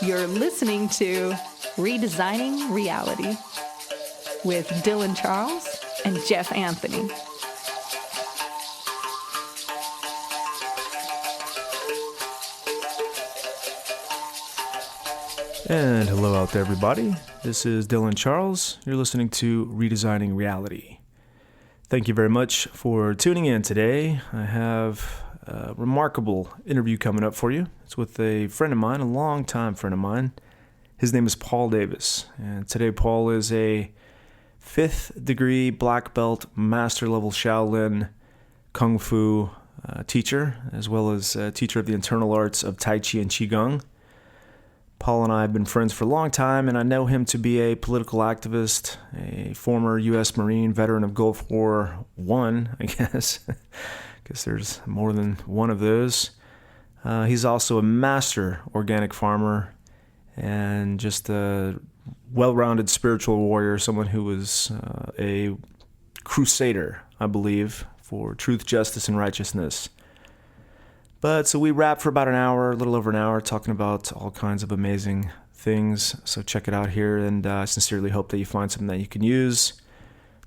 You're listening to Redesigning Reality with Dylan Charles and Jeff Anthony. And hello out there, everybody. This is Dylan Charles. You're listening to Redesigning Reality. Thank you very much for tuning in today. I have a remarkable interview coming up for you. It's with a friend of mine, a longtime friend of mine. His name is Paul Davis. And today Paul is a 5th degree black belt master level Shaolin Kung Fu teacher, as well as a teacher of the internal arts of Tai Chi and Qigong. Paul and I have been friends for a long time, and I know him to be a political activist, a former U.S. Marine, veteran of Gulf War I, I guess. Guess there's more than one of those. He's also a master organic farmer and just a well-rounded spiritual warrior, someone who was a crusader, I believe, for truth, justice, and righteousness. But so we wrapped for about an hour, a little over an hour, talking about all kinds of amazing things. So check it out here, and I sincerely hope that you find something that you can use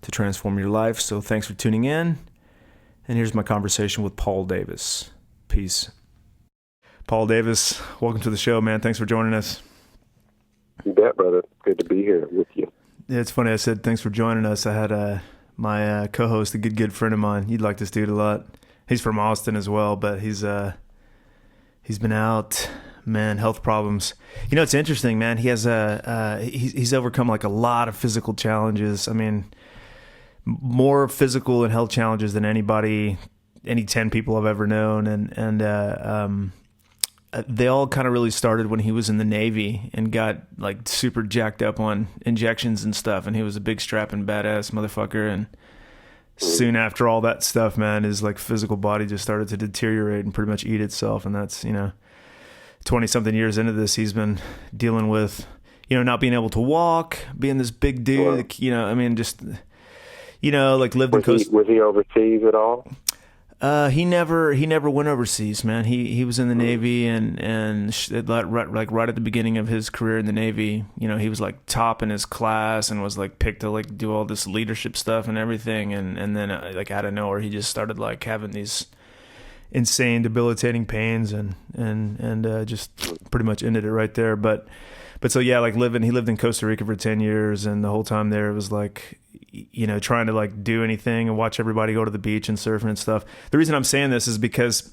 to transform your life. So thanks for tuning in. And here's my conversation with Paul Davis. Peace. Paul Davis, welcome to the show, man. Thanks for joining us. You bet, brother. Good to be here with you. Yeah, it's funny. I said thanks for joining us. I had my co-host, a good friend of mine. You'd like this dude a lot. He's from Austin as well, but he's been out, man, health problems. You know, it's interesting, man. He has he's overcome like a lot of physical challenges. I mean, more physical and health challenges than any 10 people I've ever known. And they all kind of really started when he was in the Navy and got like super jacked up on injections and stuff. And he was a big strapping badass motherfucker. And soon after all that stuff, man, his like physical body just started to deteriorate and pretty much eat itself. And that's, 20 something years into this, he's been dealing with, not being able to walk, being this big dude, just, like lived in Costa. Was he overseas at all? He never went overseas, man. He was in the Navy and right at the beginning of his career in the Navy, he was like top in his class and was like picked to like do all this leadership stuff and everything. And then like out of nowhere, he just started like having these insane debilitating pains and just pretty much ended it right there. But so yeah, like he lived in Costa Rica for 10 years, and the whole time there it was like, trying to like do anything and watch everybody go to the beach and surfing and stuff. The reason I'm saying this is because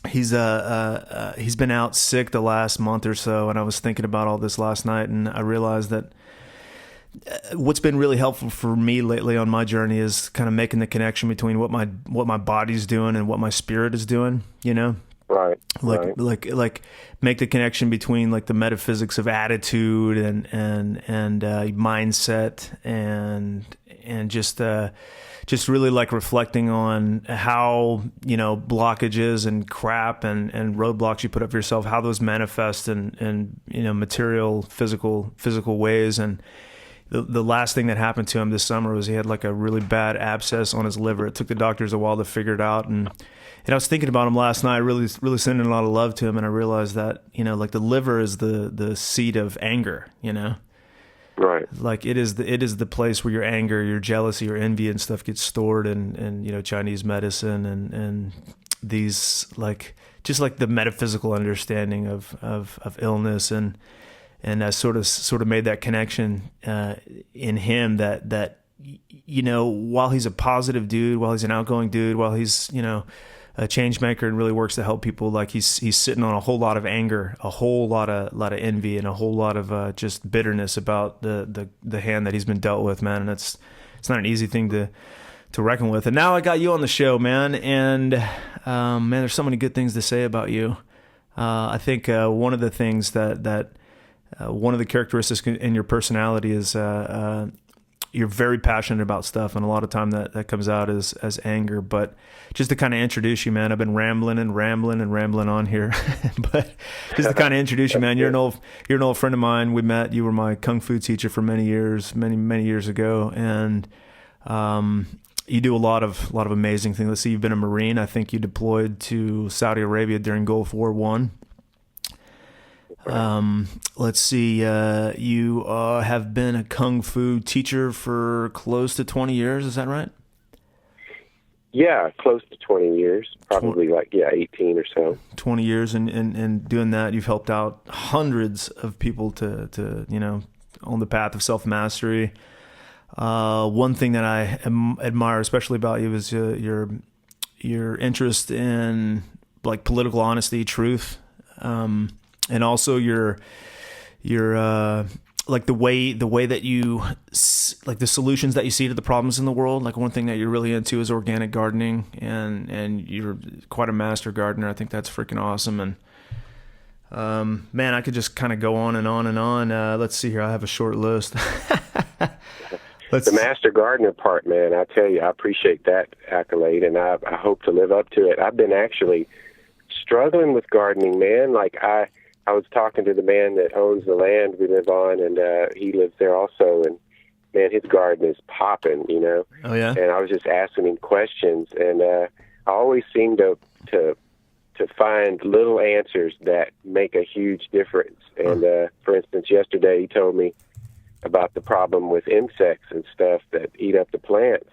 he's been out sick the last month or so, and I was thinking about all this last night, and I realized that what's been really helpful for me lately on my journey is kind of making the connection between what my body's doing and what my spirit is doing, Right. Like make the connection between like the metaphysics of attitude and mindset and just really like reflecting on how, blockages and crap and roadblocks you put up for yourself, how those manifest in material, physical ways. And the last thing that happened to him this summer was he had like a really bad abscess on his liver. It took the doctors a while to figure it out. And I was thinking about him last night, really sending a lot of love to him. And I realized that, like the liver is the seat of anger, Right. Like it is the place where your anger, your jealousy, your envy and stuff gets stored in Chinese medicine and these like, just like the metaphysical understanding of illness and I sort of made that connection in him that while he's a positive dude, while he's an outgoing dude, while he's a change maker and really works to help people, like he's sitting on a whole lot of anger, a whole lot of envy, and a whole lot of just bitterness about the hand that he's been dealt with, man. And it's not an easy thing to reckon with. And now I got you on the show, man, and man, there's so many good things to say about you. I think one of the things that one of the characteristics in your personality is you're very passionate about stuff, and a lot of time that comes out as anger. But just to kind of introduce you, man, I've been rambling on here, but just to kind of introduce you, man, you're an old friend of mine. We met. You were my kung fu teacher for many years ago, and you do a lot of amazing things. Let's see, you've been a Marine. I think you deployed to Saudi Arabia during Gulf War I. Let's see. You have been a Kung Fu teacher for close to 20 years. Is that right? Yeah, close to 20 years, probably 18 or so. 20 years, and doing that, you've helped out hundreds of people to on the path of self-mastery. One thing that I admire especially about you is your interest in like political honesty, truth, and also your like the way that you like the solutions that you see to the problems in the world. Like one thing that you're really into is organic gardening, and you're quite a master gardener. I think that's freaking awesome. And man, I could just kind of go on and on and on. Let's see here. I have a short list. The master gardener part, man, I tell you, I appreciate that accolade, and I hope to live up to it. I've been actually struggling with gardening, man. Like I was talking to the man that owns the land we live on, and he lives there also, and man, his garden is popping, you know. Oh yeah. And I was just asking him questions, and I always seem to find little answers that make a huge difference. And for instance, yesterday he told me about the problem with insects and stuff that eat up the plants.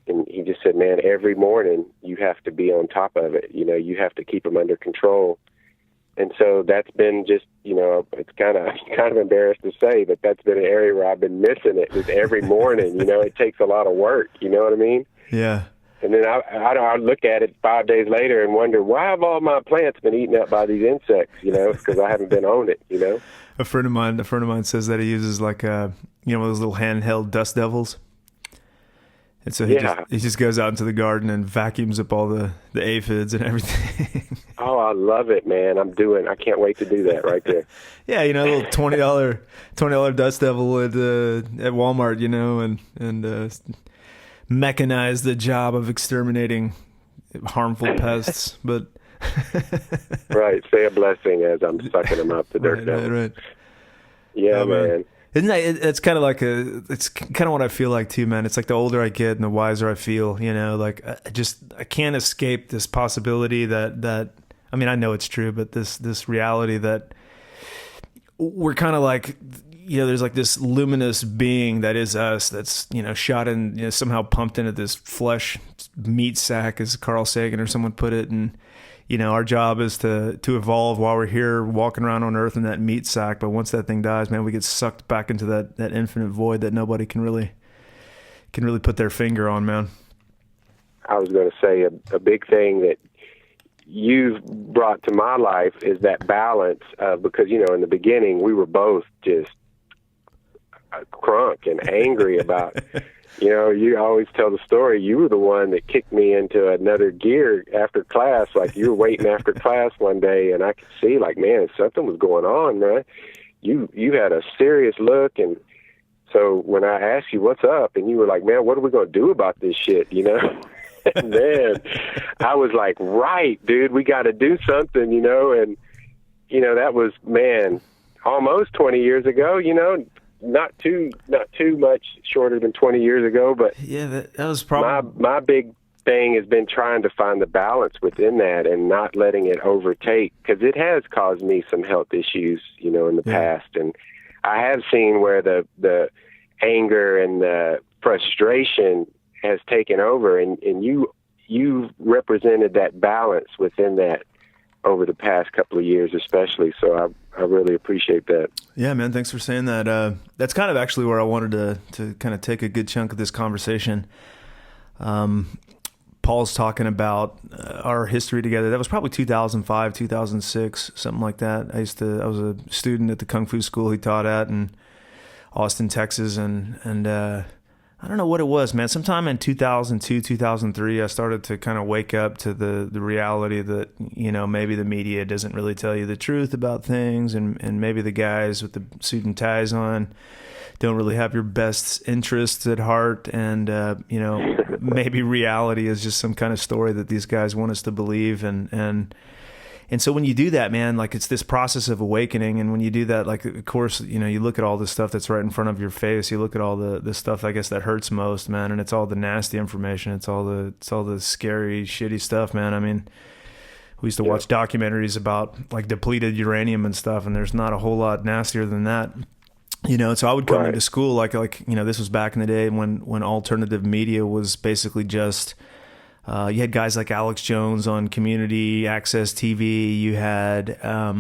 And he just said, man, every morning you have to be on top of it. You know, you have to keep them under control. And so that's been just, you know, it's kind of embarrassed to say, but that's been an area where I've been missing it. Just every morning, you know, it takes a lot of work. You know what I mean? Yeah. And then I look at it 5 days later and wonder, why have all my plants been eaten up by these insects? You know, because I haven't been on it, you know? A friend of mine says that he uses like those little handheld dust devils. And so he just goes out into the garden and vacuums up all the aphids and everything. Oh, I love it, man. I can't wait to do that right there. Yeah, you know, a little $20 dust devil at Walmart, you know, and mechanize the job of exterminating harmful pests, but right, say a blessing as I'm sucking them up the dirt devil. Right. Yeah, man. Isn't that? It's kind of like it's kind of what I feel like too, man. It's like the older I get and the wiser I feel. You know, like I can't escape this possibility that I mean, I know it's true, but this reality that we're kind of like, you know, there's like this luminous being that is us, that's, you know, shot in, you know, somehow pumped into this flesh meat sack, as Carl Sagan or someone put it, and you know, our job is to evolve while we're here walking around on Earth in that meat sack. But once that thing dies, man, we get sucked back into that infinite void that nobody can really put their finger on, man. I was going to say a big thing that you've brought to my life is that balance, because, you know, in the beginning we were both just crunk and angry about, you know, you always tell the story, you were the one that kicked me into another gear after class. Like you were waiting after class one day and I could see like, man, something was going on, man. You had a serious look. And so when I asked you what's up and you were like, man, what are we going to do about this shit? You know? And then I was like, right, dude, we got to do something, you know? And, you know, that was, man, almost 20 years ago, you know, not too much shorter than 20 years ago, but yeah, that was probably my big thing has been trying to find the balance within that and not letting it overtake, because it has caused me some health issues, you know, in the past. And I have seen where the anger and the frustration has taken over, and you represented that balance within that over the past couple of years, especially. So I really appreciate that. Yeah, man. Thanks for saying that. That's kind of actually where I wanted to kind of take a good chunk of this conversation. Paul's talking about our history together. That was probably 2005, 2006, something like that. I was a student at the Kung Fu school he taught at in Austin, Texas. And I don't know what it was, man. Sometime in 2002, 2003, I started to kind of wake up to the reality that, you know, maybe the media doesn't really tell you the truth about things, and maybe the guys with the suit and ties on don't really have your best interests at heart, and, you know, maybe reality is just some kind of story that these guys want us to believe, and so when you do that, man, like it's this process of awakening. And when you do that, like, of course, you know, you look at all the stuff that's right in front of your face. You look at all the stuff, I guess, that hurts most, man. And it's all the nasty information. It's all the scary, shitty stuff, man. I mean, we used to watch documentaries about like depleted uranium and stuff, and there's not a whole lot nastier than that. So I would come into school like this was back in the day when alternative media was basically just you had guys like Alex Jones on Community Access TV. You had a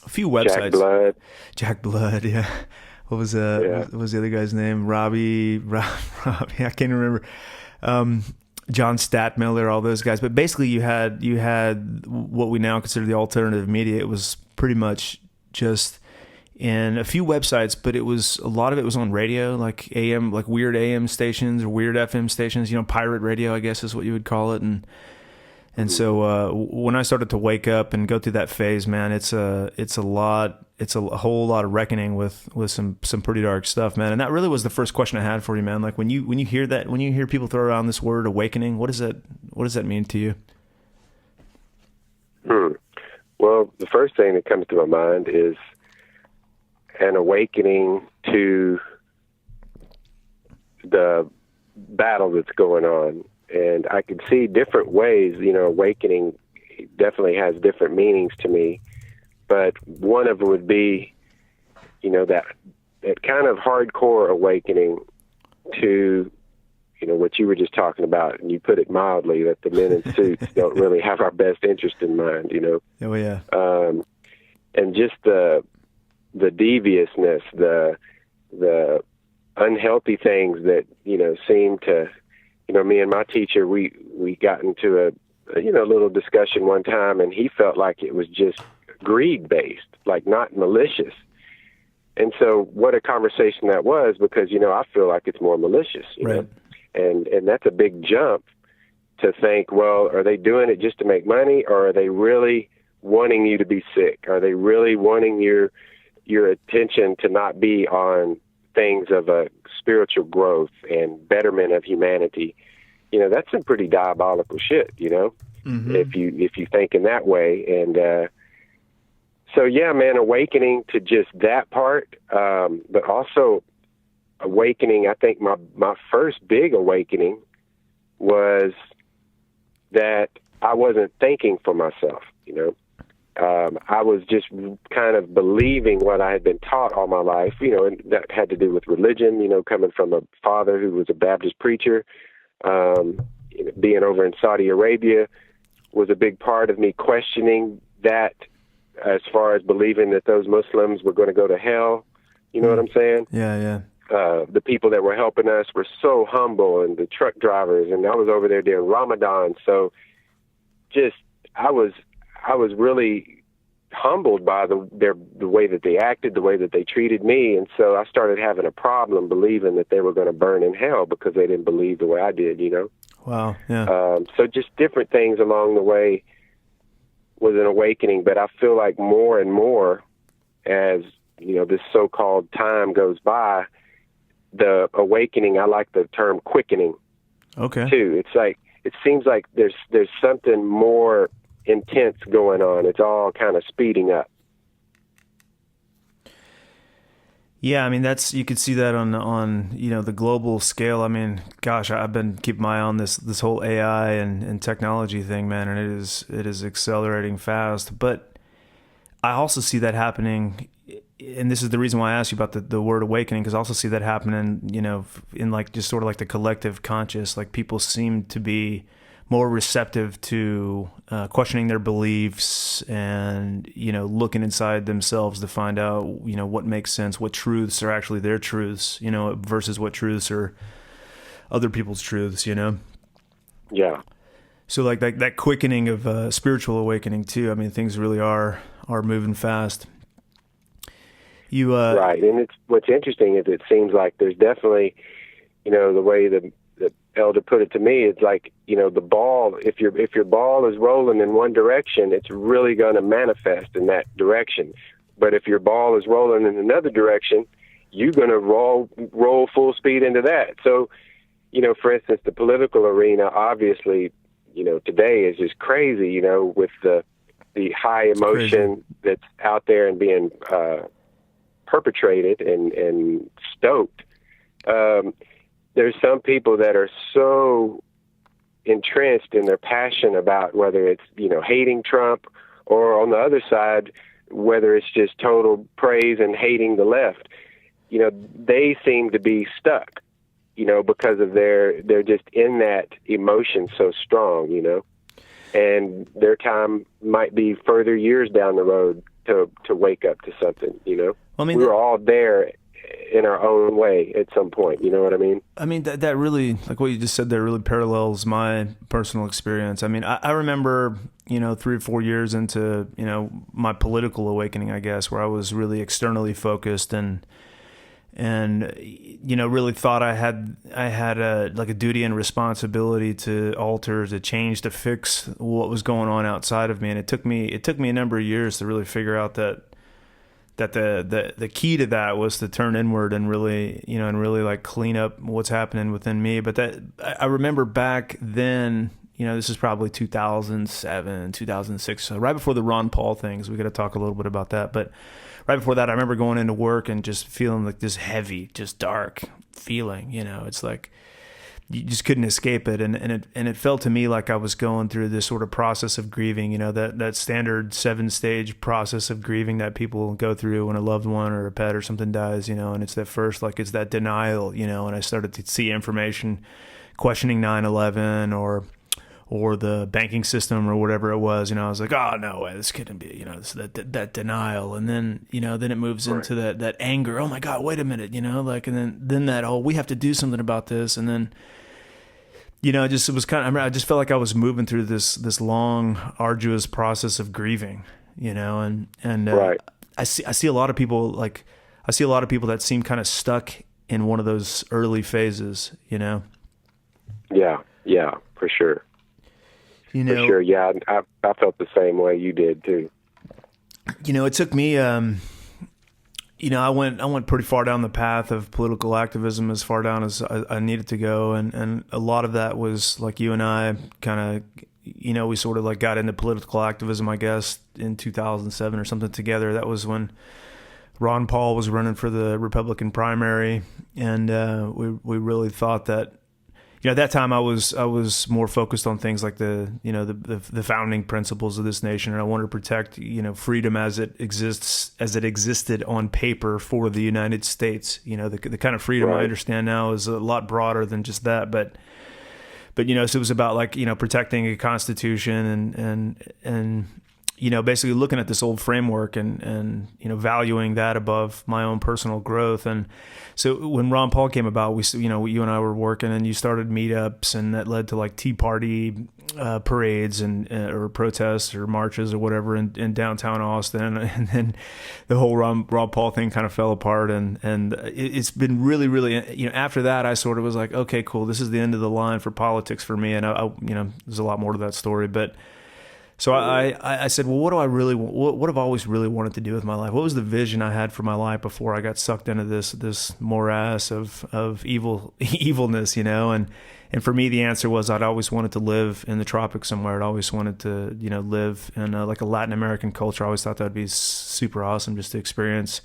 few websites. Jack Blood, yeah. What was the other guy's name? Robbie. I can't remember. John Statmiller, all those guys. But basically, you had what we now consider the alternative media. It was pretty much just in a few websites, but a lot of it was on radio, like AM, like weird AM stations or weird FM stations, pirate radio, I guess is what you would call it. And so when I started to wake up and go through that phase, man, it's a whole lot of reckoning with some pretty dark stuff, man. And that really was the first question I had for you, man. Like when you hear people throw around this word awakening, what does that mean to you? Well, the first thing that comes to my mind is an awakening to the battle that's going on. And I could see different ways, awakening definitely has different meanings to me. But one of them would be, that kind of hardcore awakening to, what you were just talking about. And you put it mildly, that the men in suits don't really have our best interest in mind, Oh, yeah. And just the deviousness, the unhealthy things that, seem to, me and my teacher, we got into a little discussion one time, and he felt like it was just greed-based, like not malicious. And so what a conversation that was, because, I feel like it's more malicious, you know? And that's a big jump to think, well, are they doing it just to make money, or are they really wanting you to be sick? Are they really wanting your attention to not be on things of a spiritual growth and betterment of humanity? That's some pretty diabolical shit, Mm-hmm. if you think in that way. And so, yeah, man, awakening to just that part, but also awakening. I think my first big awakening was that I wasn't thinking for myself, I was just kind of believing what I had been taught all my life, and that had to do with religion, coming from a father who was a Baptist preacher. Being over in Saudi Arabia was a big part of me questioning that, as far as believing that those Muslims were going to go to hell. You know what I'm saying? Yeah. The people that were helping us were so humble, and the truck drivers, and I was over there during Ramadan. So just, I was really humbled by the way that they acted, the way that they treated me. And so I started having a problem believing that they were going to burn in hell because they didn't believe the way I did, Wow. Yeah. So just different things along the way was an awakening. But I feel like more and more as, this so-called time goes by, the awakening, I like the term quickening. Okay. Too. It's like, it seems like there's something more intense going on. It's all kind of speeding up. Yeah, I mean, you could see that on the global scale. I mean, gosh, I've been keeping my eye on this whole AI and technology thing, man, and it is accelerating fast. But I also see that happening, and this is the reason why I asked you about the word awakening, because I also see that happening, in like just sort of like the collective conscious. Like people seem to be more receptive to questioning their beliefs and, looking inside themselves to find out, what makes sense, what truths are actually their truths, versus what truths are other people's truths, Yeah. So like that quickening of spiritual awakening too. I mean, things really are moving fast. Right. And what's interesting is it seems like there's definitely, the way the elder put it to me, it's like, the ball, if your ball is rolling in one direction, it's really going to manifest in that direction. But if your ball is rolling in another direction, you're going to roll full speed into that. So, for instance, the political arena, obviously, today is just crazy, with the high emotion that's out there and being perpetrated and stoked. There's some people that are so entrenched in their passion about whether it's, hating Trump, or on the other side, whether it's just total praise and hating the left. They seem to be stuck, because of they're just in that emotion so strong, and their time might be further years down the road to wake up to something, I mean, we were all there in our own way at some point. You know what I mean? I mean, that really, like what you just said there, really parallels my personal experience. I mean, I remember, 3 or 4 years into, my political awakening, I guess, where I was really externally focused and really thought I had a duty and responsibility to alter, to change, to fix what was going on outside of me. And it took me a number of years to really figure out that the key to that was to turn inward and really, like clean up what's happening within me. But that, I remember back then, this is probably 2007, 2006, so right before the Ron Paul things. We got to talk a little bit about that. But right before that, I remember going into work and just feeling like this heavy, just dark feeling, it's like you just couldn't escape it. And it felt to me like I was going through this sort of process of grieving, that standard 7-stage process of grieving that people go through when a loved one or a pet or something dies, and it's that first, like, it's that denial, and I started to see information questioning 9/11 or the banking system or whatever it was, I was like, oh, no way, this couldn't be, that denial. And then, then it moves into that anger. Oh my God, wait a minute, and then that, we have to do something about this. And then, it was kind of, I just felt like I was moving through this long, arduous process of grieving, and right. I see a lot of people, that seem kind of stuck in one of those early phases, Yeah, for sure. For sure, yeah, I felt the same way you did too. It took me, I went pretty far down the path of political activism, as far down as I needed to go, and a lot of that was like you and I kind of, we sort of like got into political activism, I guess, in 2007 or something together. That was when Ron Paul was running for the Republican primary, and we really thought that. At that time I was more focused on things like the founding principles of this nation, and I wanted to protect freedom as it existed on paper for the United States. The kind of freedom I understand now is a lot broader than just that, but so it was about like protecting a constitution and basically looking at this old framework and valuing that above my own personal growth. And so when Ron Paul came about, you and I were working, and you started meetups, and that led to like Tea Party parades and or protests or marches or whatever in downtown Austin. And then the whole Ron Paul thing kind of fell apart. And it's been really, really, after that, I sort of was like, okay, cool. This is the end of the line for politics for me. And I there's a lot more to that story, but so I said, well, what do I really what have I always really wanted to do with my life? What was the vision I had for my life before I got sucked into this morass of evilness, And for me, the answer was I'd always wanted to live in the tropics somewhere. I'd always wanted to, live in like a Latin American culture. I always thought that'd be super awesome just to experience.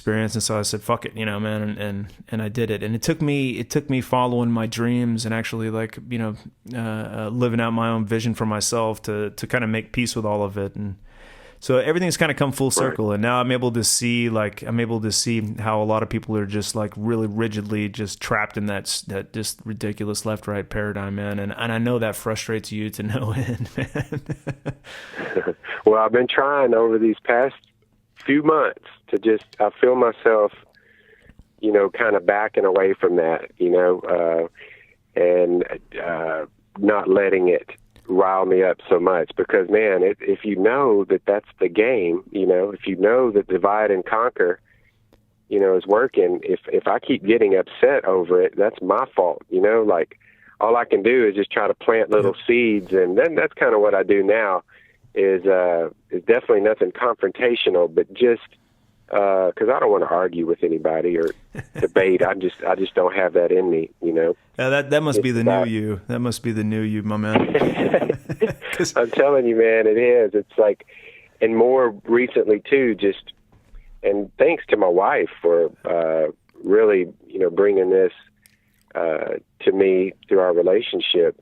And so I said, fuck it, man. And I did it. And it took me following my dreams and actually like, living out my own vision for myself to kind of make peace with all of it. And so everything's kind of come full circle. Right. And now I'm able to see how a lot of people are just like really rigidly just trapped in that just ridiculous left-right paradigm, man. And I know that frustrates you to no end, man. Well, I've been trying over these past few months to I feel myself, kind of backing away from that, and not letting it rile me up so much, because man, if that's the game, if that divide and conquer, is working, if I keep getting upset over it, that's my fault, like all I can do is just try to plant little seeds. And then that's kind of what I do now is definitely nothing confrontational, but just because I don't want to argue with anybody or debate. I just don't have that in me, That must be the new you. That must be the new you, my man. I'm telling you, man, it is. It's like, and more recently too, and thanks to my wife for really, bringing this to me through our relationship.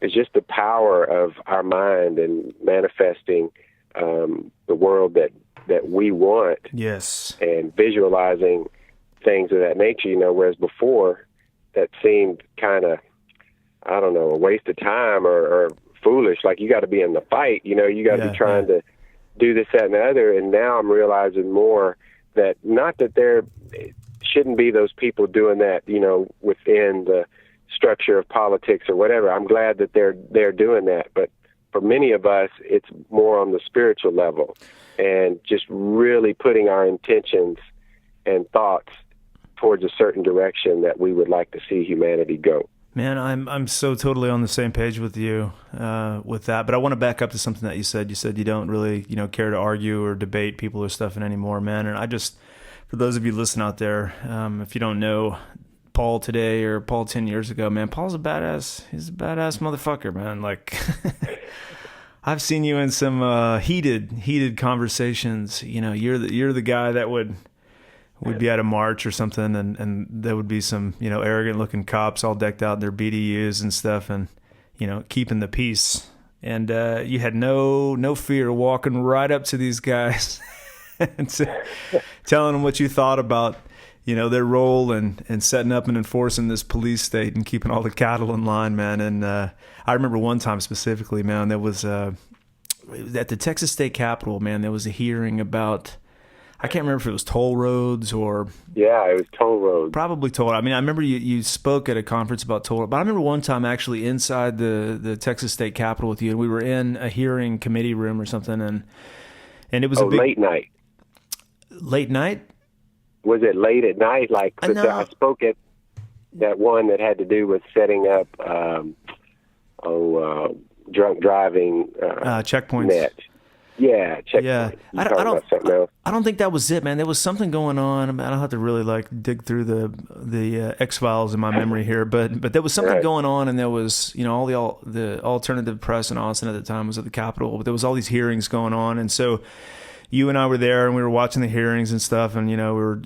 It's just the power of our mind and manifesting the world that we want. Yes. And visualizing things of that nature, whereas before that seemed kind of, I don't know, a waste of time or foolish. Like, you got to be in the fight, you got to be trying to do this, that, and the other. And now I'm realizing more that not that there shouldn't be those people doing that, within the structure of politics or whatever. I'm glad that they're doing that. But for many of us, it's more on the spiritual level and just really putting our intentions and thoughts towards a certain direction that we would like to see humanity go. Man, I'm so totally on the same page with you with that. But I want to back up to something that you said. You said you don't really, care to argue or debate people or stuff anymore, man. And I just, for those of you listening out there, if you don't know Paul today or Paul 10 years ago, man, Paul's a badass. He's a badass motherfucker, man. Like, I've seen you in some heated conversations. You're the guy that would be at a march or something, and there would be some, arrogant looking cops all decked out in their BDUs and stuff, and, keeping the peace. And you had no fear walking right up to these guys and telling them what you thought about, their role and setting up and enforcing this police state and keeping all the cattle in line, man. And I remember one time specifically, man, there was at the Texas State Capitol, man, there was a hearing about, I can't remember if it was toll roads or... Yeah, it was toll roads. Probably toll. I mean, I remember you spoke at a conference about toll roads, but I remember one time actually inside the Texas State Capitol with you, and we were in a hearing committee room or something, and it was a big... late night. Late night? Was it late at night? Like, I spoke at that one that had to do with setting up drunk driving checkpoints. Net. Yeah, checkpoints. Yeah, I don't think that was it, man. There was something going on. I don't have to really dig through the X-Files in my memory here, but there was something going on, and there was all the alternative press in Austin at the time was at the Capitol, but there was all these hearings going on, and so you and I were there, and we were watching the hearings and stuff, and we were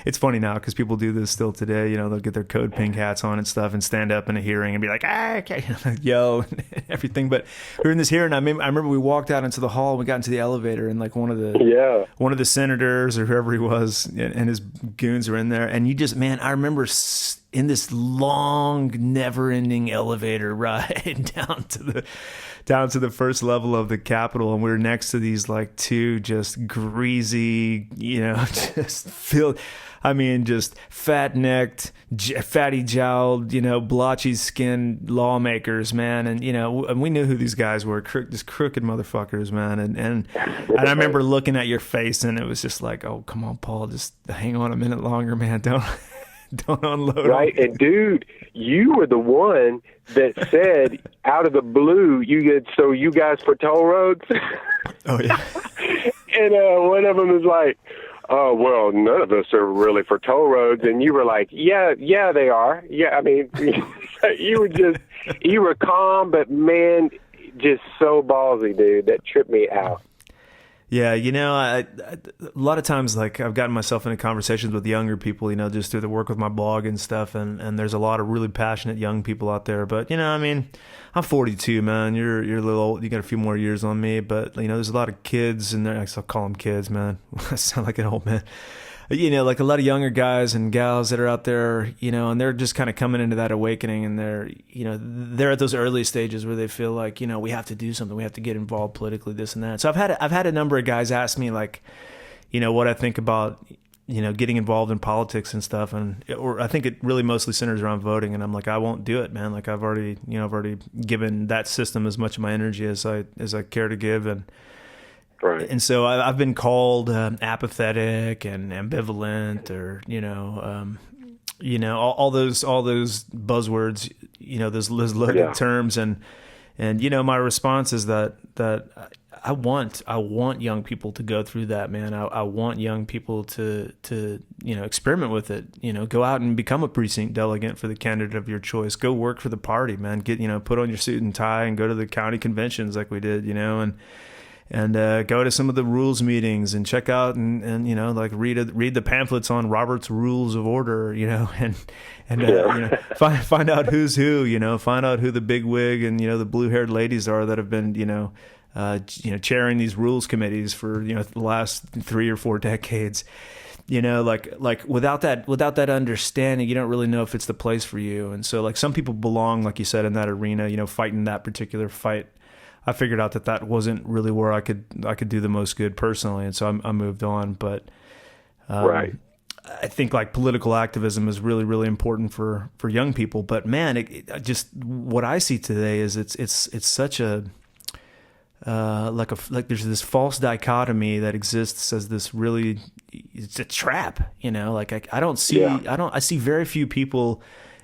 it's funny now because people do this still today. They'll get their code pink hats on and stuff and stand up in a hearing and be like, okay, yell and everything. But we were in this hearing. I remember we walked out into the hall. And we got into the elevator, and one of the senators or whoever he was and his goons were in there. And you just, man, I remember in this long, never-ending elevator ride down to the first level of the Capitol, and we were next to these two just greasy, just filled, just fat-necked, fatty-jowled, blotchy-skinned lawmakers, man, and and we knew who these guys were, just crooked motherfuckers, man, and I remember looking at your face, and it was just like, oh, come on, Paul, just hang on a minute longer, man, don't unload. Right, and dude, you were the one that said out of the blue, so you guys for toll roads? Oh, yeah. And one of them was like, oh, well, none of us are really for toll roads. And you were like, yeah, they are. Yeah, I mean, you were calm, but man, just so ballsy, dude. That tripped me out. Yeah, a lot of times, I've gotten myself into conversations with younger people, just through the work with my blog and stuff, and there's a lot of really passionate young people out there. But, I'm 42, man. You're a little old. You got a few more years on me, but, there's a lot of kids, and I still call them kids, man. I sound like an old man. A lot of younger guys and gals that are out there, and they're just kind of coming into that awakening, and they're at those early stages where they feel like, we have to do something, we have to get involved politically, this and that. So I've had a number of guys ask me what I think about, getting involved in politics and stuff, or I think it really mostly centers around voting, and I'm like, I won't do it, man. I've already given that system as much of my energy as I care to give, and. Right. And so I've been called apathetic and ambivalent, or all those buzzwords, those loaded terms, and my response is that I want young people to go through that, man. I want young people to experiment with it. Go out and become a precinct delegate for the candidate of your choice. Go work for the party, man. Get put on your suit and tie and go to the county conventions like we did, and go to some of the rules meetings and check out and you know, like read the pamphlets on Robert's Rules of Order, you know, and you know, find out who's who, you know, find out who the big wig and, you know, the blue-haired ladies are that have been, you know, chairing these rules committees for, you know, the last 3 or 4 decades. You know, like without that understanding, you don't really know if it's the place for you. And so, like, some people belong, like you said, in that arena, you know, fighting that particular fight. I figured out that wasn't really where I could do the most good personally, and so I moved on. But right, I think like political activism is really, really important for young people. But man, it just what I see today is it's such a like there's this false dichotomy that exists as this really, it's a trap, you know. Like I see very few people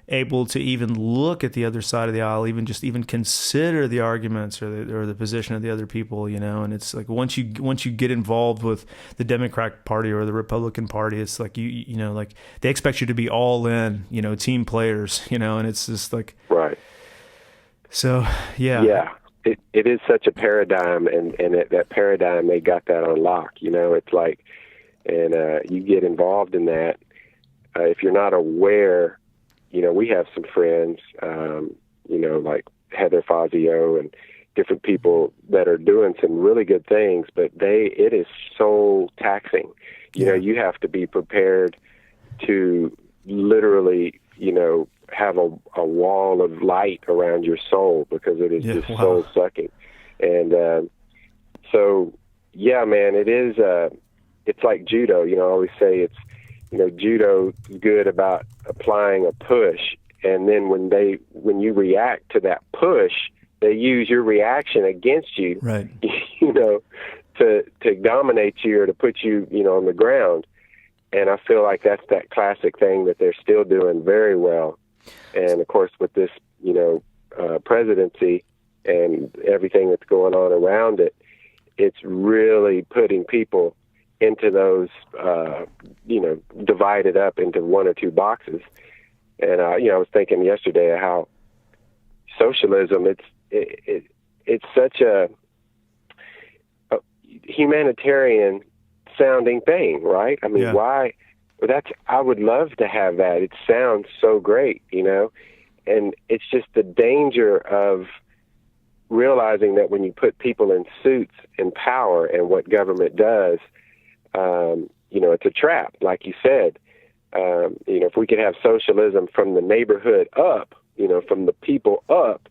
able to even look at the other side of the aisle, even consider the arguments or the position of the other people, you know. And it's like once you get involved with the Democratic Party or the Republican Party, it's like you know, like they expect you to be all in, you know, team players, you know. And it's just like, right. So yeah. It is such a paradigm, and that paradigm, they got that on lock, you know. It's like, and you get involved in that. If you're not aware, you know, we have some friends, you know, like Heather Fazio and different people that are doing some really good things, but it is so taxing. You know, you have to be prepared to literally, you know, have a wall of light around your soul, because it is just soul sucking. And so, yeah, man, it is. It's like judo. You know, I always say it's, you know, judo is good about applying a push, and then when you react to that push, they use your reaction against you. Right. You know, to dominate you or to put you, you know, on the ground. And I feel like that's that classic thing that they're still doing very well. And of course, with this, you know, presidency and everything that's going on around it, it's really putting people into those, you know, divided up into 1 or 2 boxes. And you know, I was thinking yesterday how socialism, it's such a humanitarian sounding thing, right? I mean, why? Well, I would love to have that. It sounds so great, you know, and it's just the danger of realizing that when you put people in suits in power and what government does, you know, it's a trap, like you said. You know, if we could have socialism from the neighborhood up, you know, from the people up,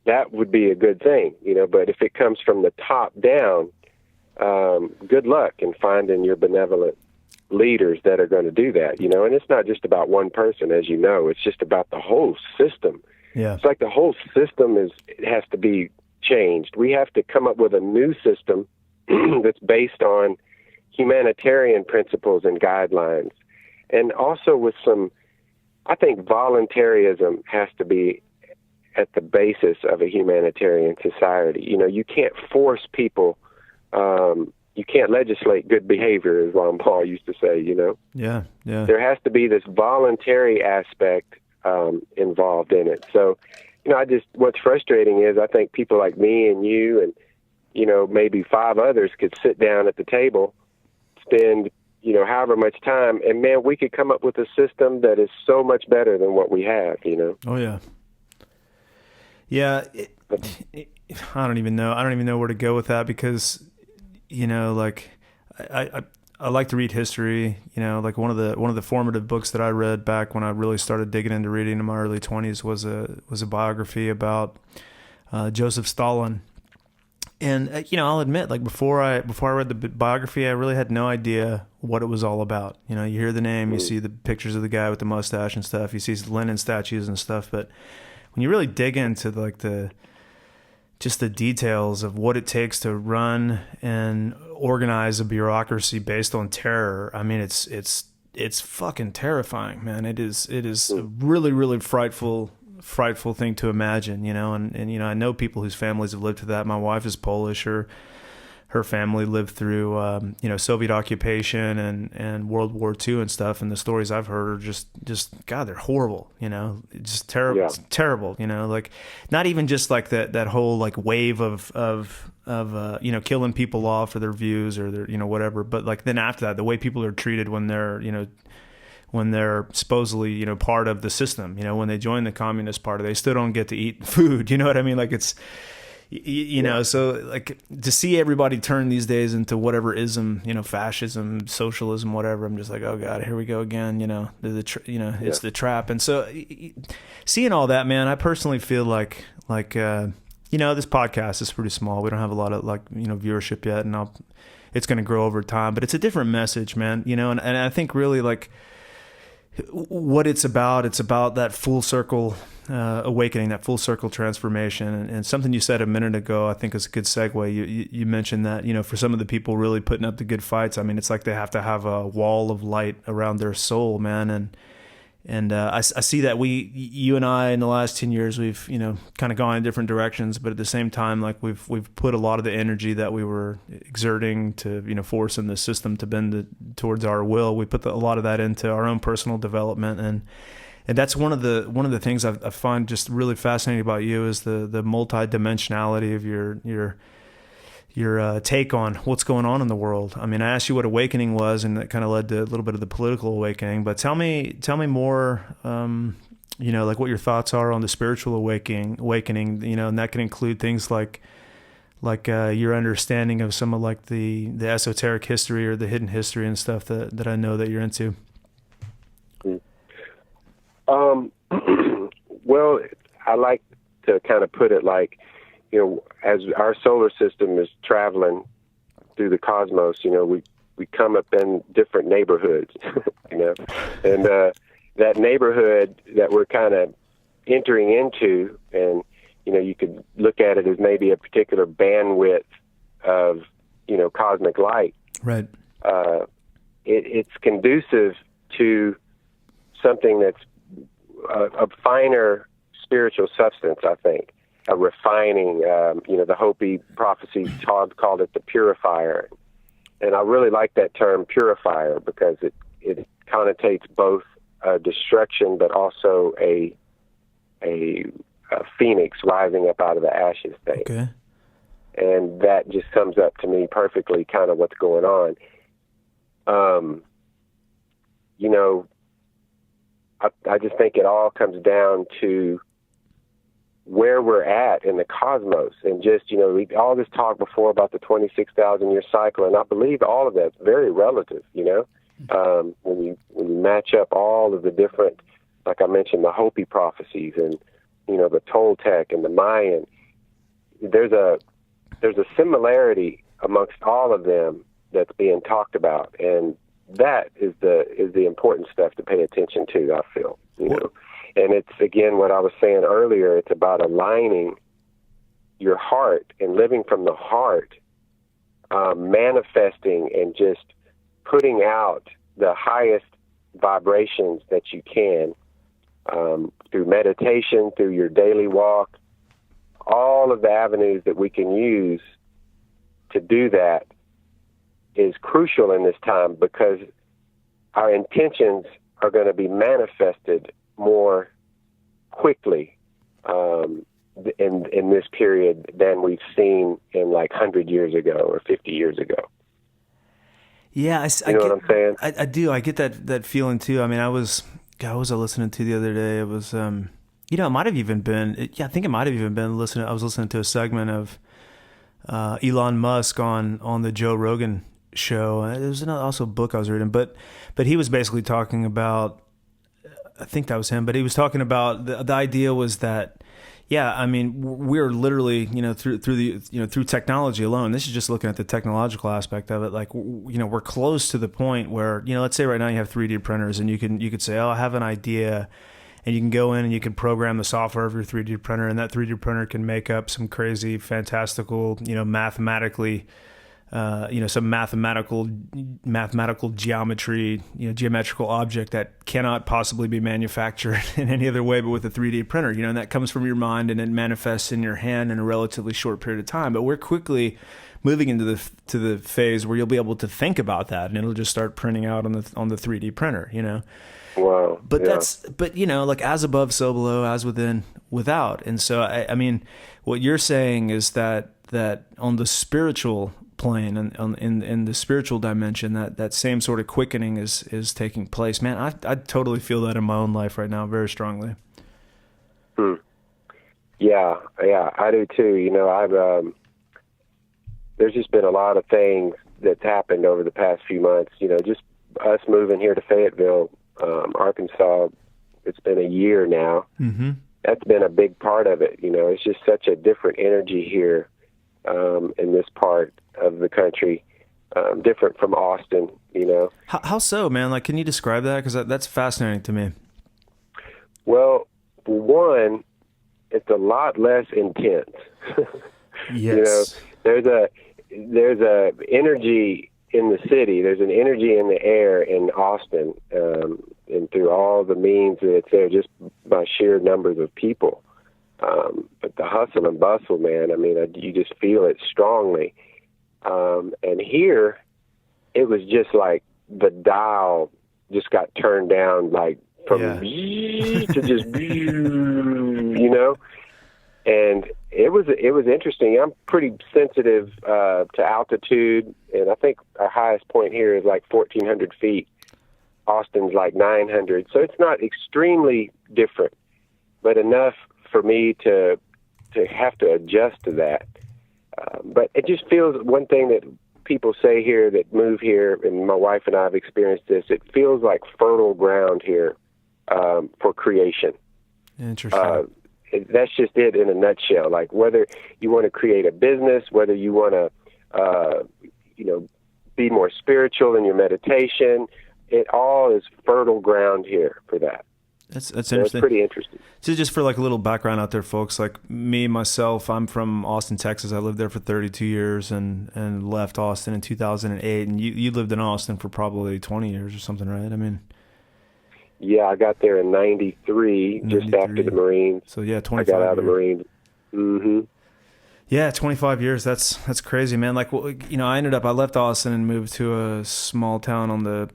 that would be a good thing, you know. But if it comes from the top down, good luck in finding your benevolent leaders that are going to do that, you know. And it's not just about one person, as you know. It's just about the whole system. Yeah. It's like the whole system has to be changed. We have to come up with a new system that's based on humanitarian principles and guidelines. And also with some, I think voluntarism has to be at the basis of a humanitarian society. You know, you can't force people, you can't legislate good behavior, as Ron Paul used to say, you know. Yeah. There has to be this voluntary aspect involved in it. So, you know, what's frustrating is I think people like me and you and, you know, maybe 5 others could sit down at the table, spend, you know, however much time, and man, we could come up with a system that is so much better than what we have, you know. Oh yeah. Yeah. I don't even know where to go with that, because, you know, like I like to read history, you know. Like one of the formative books that I read back when I really started digging into reading in my early 20s was a biography about Joseph Stalin. And you know, I'll admit, like before I read the biography, I really had no idea what it was all about. You know, you hear the name, you see the pictures of the guy with the mustache and stuff, you see Lenin statues and stuff, but when you really dig into like just the details of what it takes to run and organize a bureaucracy based on terror, I mean, it's fucking terrifying, man. It is a really, really frightful thing to imagine, you know. And you know, I know people whose families have lived through that. My wife is Polish. Her her family lived through, Soviet occupation and World War II and stuff. And the stories I've heard are just God, they're horrible, just terrible, Yeah. terrible, like not even just like that whole like wave of killing people off for their views or their, whatever. But like then after that, the way people are treated when they're supposedly, part of the system, when they join the Communist Party, they still don't get to eat food. You know what I mean? Like it's, so like to see everybody turn these days into whatever ism, fascism, socialism, whatever. I'm just like, oh God, here we go again. It's the trap. And so seeing all that, man, I personally feel like this podcast is pretty small. We don't have a lot of viewership yet, and it's going to grow over time, but it's a different message, man, and I think really like what it's about that full circle awakening, that full circle transformation. And something you said a minute ago, I think is a good segue. You mentioned that, for some of the people really putting up the good fights, I mean, it's like they have to have a wall of light around their soul, man. And I see that you and I in the last 10 years, we've, kind of gone in different directions, but at the same time, like we've put a lot of the energy that we were exerting to, forcing the system to bend towards our will. We put a lot of that into our own personal development. And that's one of the things I find just really fascinating about you is the multi-dimensionality of your take on what's going on in the world. I mean, I asked you what awakening was, and that kind of led to a little bit of the political awakening. But tell me more, like what your thoughts are on the spiritual awakening, and that can include things like your understanding of some of like the esoteric history or the hidden history and stuff that I know that you're into. Well, I like to kind of put it like, as our solar system is traveling through the cosmos, we come up in different neighborhoods, and that neighborhood that we're kind of entering into, and, you could look at it as maybe a particular bandwidth of, cosmic light. Right. It's conducive to something that's a finer spiritual substance, I think. A refining, the Hopi prophecies called it the purifier. And I really like that term purifier because it connotates both destruction, but also a phoenix rising up out of the ashes thing. Okay. And that just sums up to me perfectly kind of what's going on. I just think it all comes down to where we're at in the cosmos, and just, all this talk before about the 26,000 year cycle, and I believe all of that's very relative, when you match up all of the different, like I mentioned, the Hopi prophecies and, the Toltec and the Mayan, there's a similarity amongst all of them that's being talked about. And that is the important stuff to pay attention to, I feel, And it's, again, what I was saying earlier, it's about aligning your heart and living from the heart, manifesting and just putting out the highest vibrations that you can through meditation, through your daily walk, all of the avenues that we can use to do that is crucial in this time, because our intentions are going to be manifested more quickly in this period than we've seen in like 100 years ago or 50 years ago. Yeah, you know what I'm saying? I do. I get that feeling too. I mean, what was I listening to the other day? It was, it might have even been, I think it might have even been I was listening to a segment of Elon Musk on the Joe Rogan show. There was also a book I was reading, but he was basically talking about, I think that was him, but he was talking about the idea was that, I mean, we're literally, through technology alone, this is just looking at the technological aspect of it. Like, we're close to the point where, let's say right now you have 3D printers and you could say, oh, I have an idea, and you can go in and you can program the software of your 3D printer, and that 3D printer can make up some crazy, fantastical, mathematically some mathematical geometry, geometrical object that cannot possibly be manufactured in any other way but with a 3D printer, and that comes from your mind and it manifests in your hand in a relatively short period of time. But we're quickly moving into the phase where you'll be able to think about that and it'll just start printing out on the 3D printer, Wow. But yeah. like as above, so below, as within, without. And so, I mean, what you're saying is that on the spiritual plane and in the spiritual dimension, that same sort of quickening is taking place. Man, I totally feel that in my own life right now, very strongly. Yeah, I do too. I've there's just been a lot of things that's happened over the past few months. Just us moving here to Fayetteville, Arkansas. It's been a year now. Mm-hmm. That's been a big part of it. It's just such a different energy here in this part of the country, different from Austin. How so, man? Like, can you describe that? Because that's fascinating to me. Well, for one, it's a lot less intense. Yes. There's a energy in the city. There's an energy in the air in Austin, and through all the means that it's there, just by sheer numbers of people. But the hustle and bustle, man, I mean, you just feel it strongly. And here, it was just like the dial just got turned down, like from to just, and it was interesting. I'm pretty sensitive to altitude, and I think our highest point here is like 1,400 feet. Austin's like 900, so it's not extremely different, but enough for me to have to adjust to that. But it just feels, one thing that people say here that move here, and my wife and I have experienced this, it feels like fertile ground here for creation. Interesting. That's just it in a nutshell. Like, whether you want to create a business, whether you want to, be more spiritual in your meditation, it all is fertile ground here for that. That's so interesting. It's pretty interesting. So just for like a little background out there, folks, like myself, I'm from Austin, Texas. I lived there for 32 years and left Austin in 2008. And you lived in Austin for probably 20 years or something, right? I mean... Yeah, I got there in 93, just after the Marines. So yeah, 25 I got out of the Marines. Mm-hmm. Yeah, 25 years. That's crazy, man. Like, I left Austin and moved to a small town on the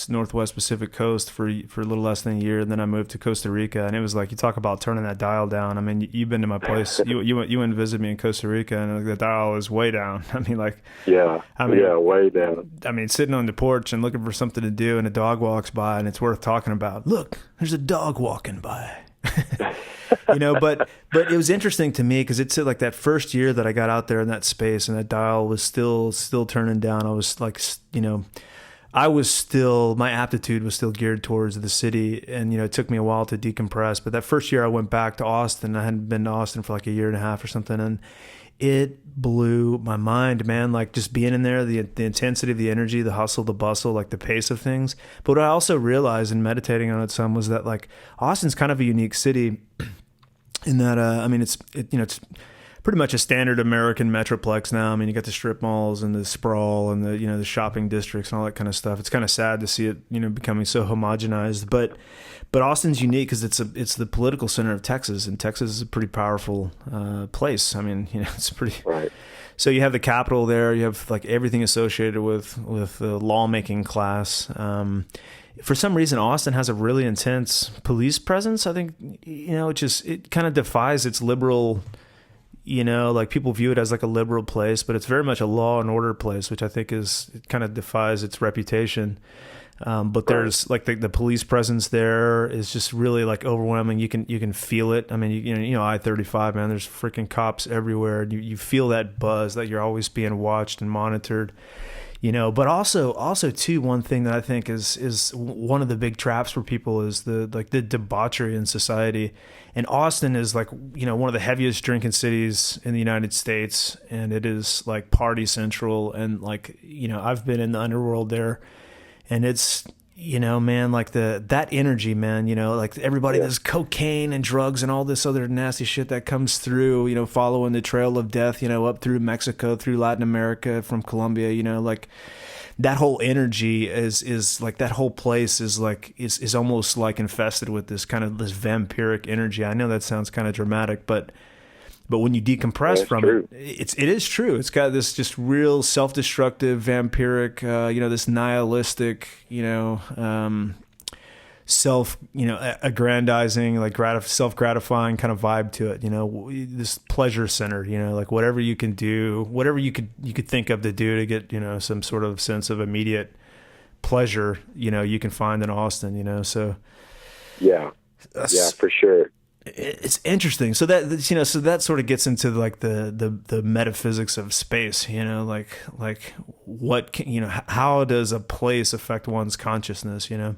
Northwest Pacific coast for a little less than a year. And then I moved to Costa Rica, and it was like, you talk about turning that dial down. I mean, you've been to my place. You went and visited me in Costa Rica, and the dial is way down. I mean, like, way down. I mean, sitting on the porch and looking for something to do, and a dog walks by, and it's worth talking about. Look, there's a dog walking by. But it was interesting to me because it's like that first year that I got out there in that space and that dial was still turning down. I was like, my aptitude was still geared towards the city, and it took me a while to decompress. But that first year I went back to Austin. I hadn't been to Austin for like a year and a half or something, and it blew my mind, man. Like, just being in there, the intensity of the energy, the hustle, the bustle, like the pace of things. But what I also realized in meditating on it some was that, like, Austin's kind of a unique city in that, it's pretty much a standard American metroplex now. I mean, you got the strip malls and the sprawl and the shopping districts and all that kind of stuff. It's kind of sad to see it, becoming so homogenized. But Austin's unique because it's the political center of Texas, and Texas is a pretty powerful place. I mean, it's pretty. Right. So you have the Capitol there. You have like everything associated with the lawmaking class. For some reason, Austin has a really intense police presence. I think it kind of defies its liberal. Like, people view it as like a liberal place, but it's very much a law and order place, which I think it kind of defies its reputation. But there's like the police presence there is just really like overwhelming. You can feel it. I mean, I-35, man, there's freaking cops everywhere. You feel that buzz that you're always being watched and monitored. But also too, one thing that I think is one of the big traps for people is the debauchery in society. And Austin is like, one of the heaviest drinking cities in the United States, and it is like party central. And like, I've been in the underworld there, and it's you know, man, like that energy, man, you know, like everybody does cocaine and drugs and all this other nasty shit that comes through, you know, following the trail of death, you know, up through Mexico, through Latin America, from Colombia, you know, like that whole energy is like, that whole place is like, is almost like infested with this kind of this vampiric energy. I know that sounds kind of dramatic, but when you decompress from it, it is true. It's got this just real self-destructive, vampiric, you know, this nihilistic, you know, aggrandizing, like self-gratifying kind of vibe to it. You know, this pleasure center. You know, like whatever you can do, whatever you could think of to do to get, you know, some sort of sense of immediate pleasure. You know, you can find in Austin. You know, so yeah, for sure. It's interesting. So that, you know, so that sort of gets into like the metaphysics of space, you know, like what can, you know, how does a place affect one's consciousness, you know?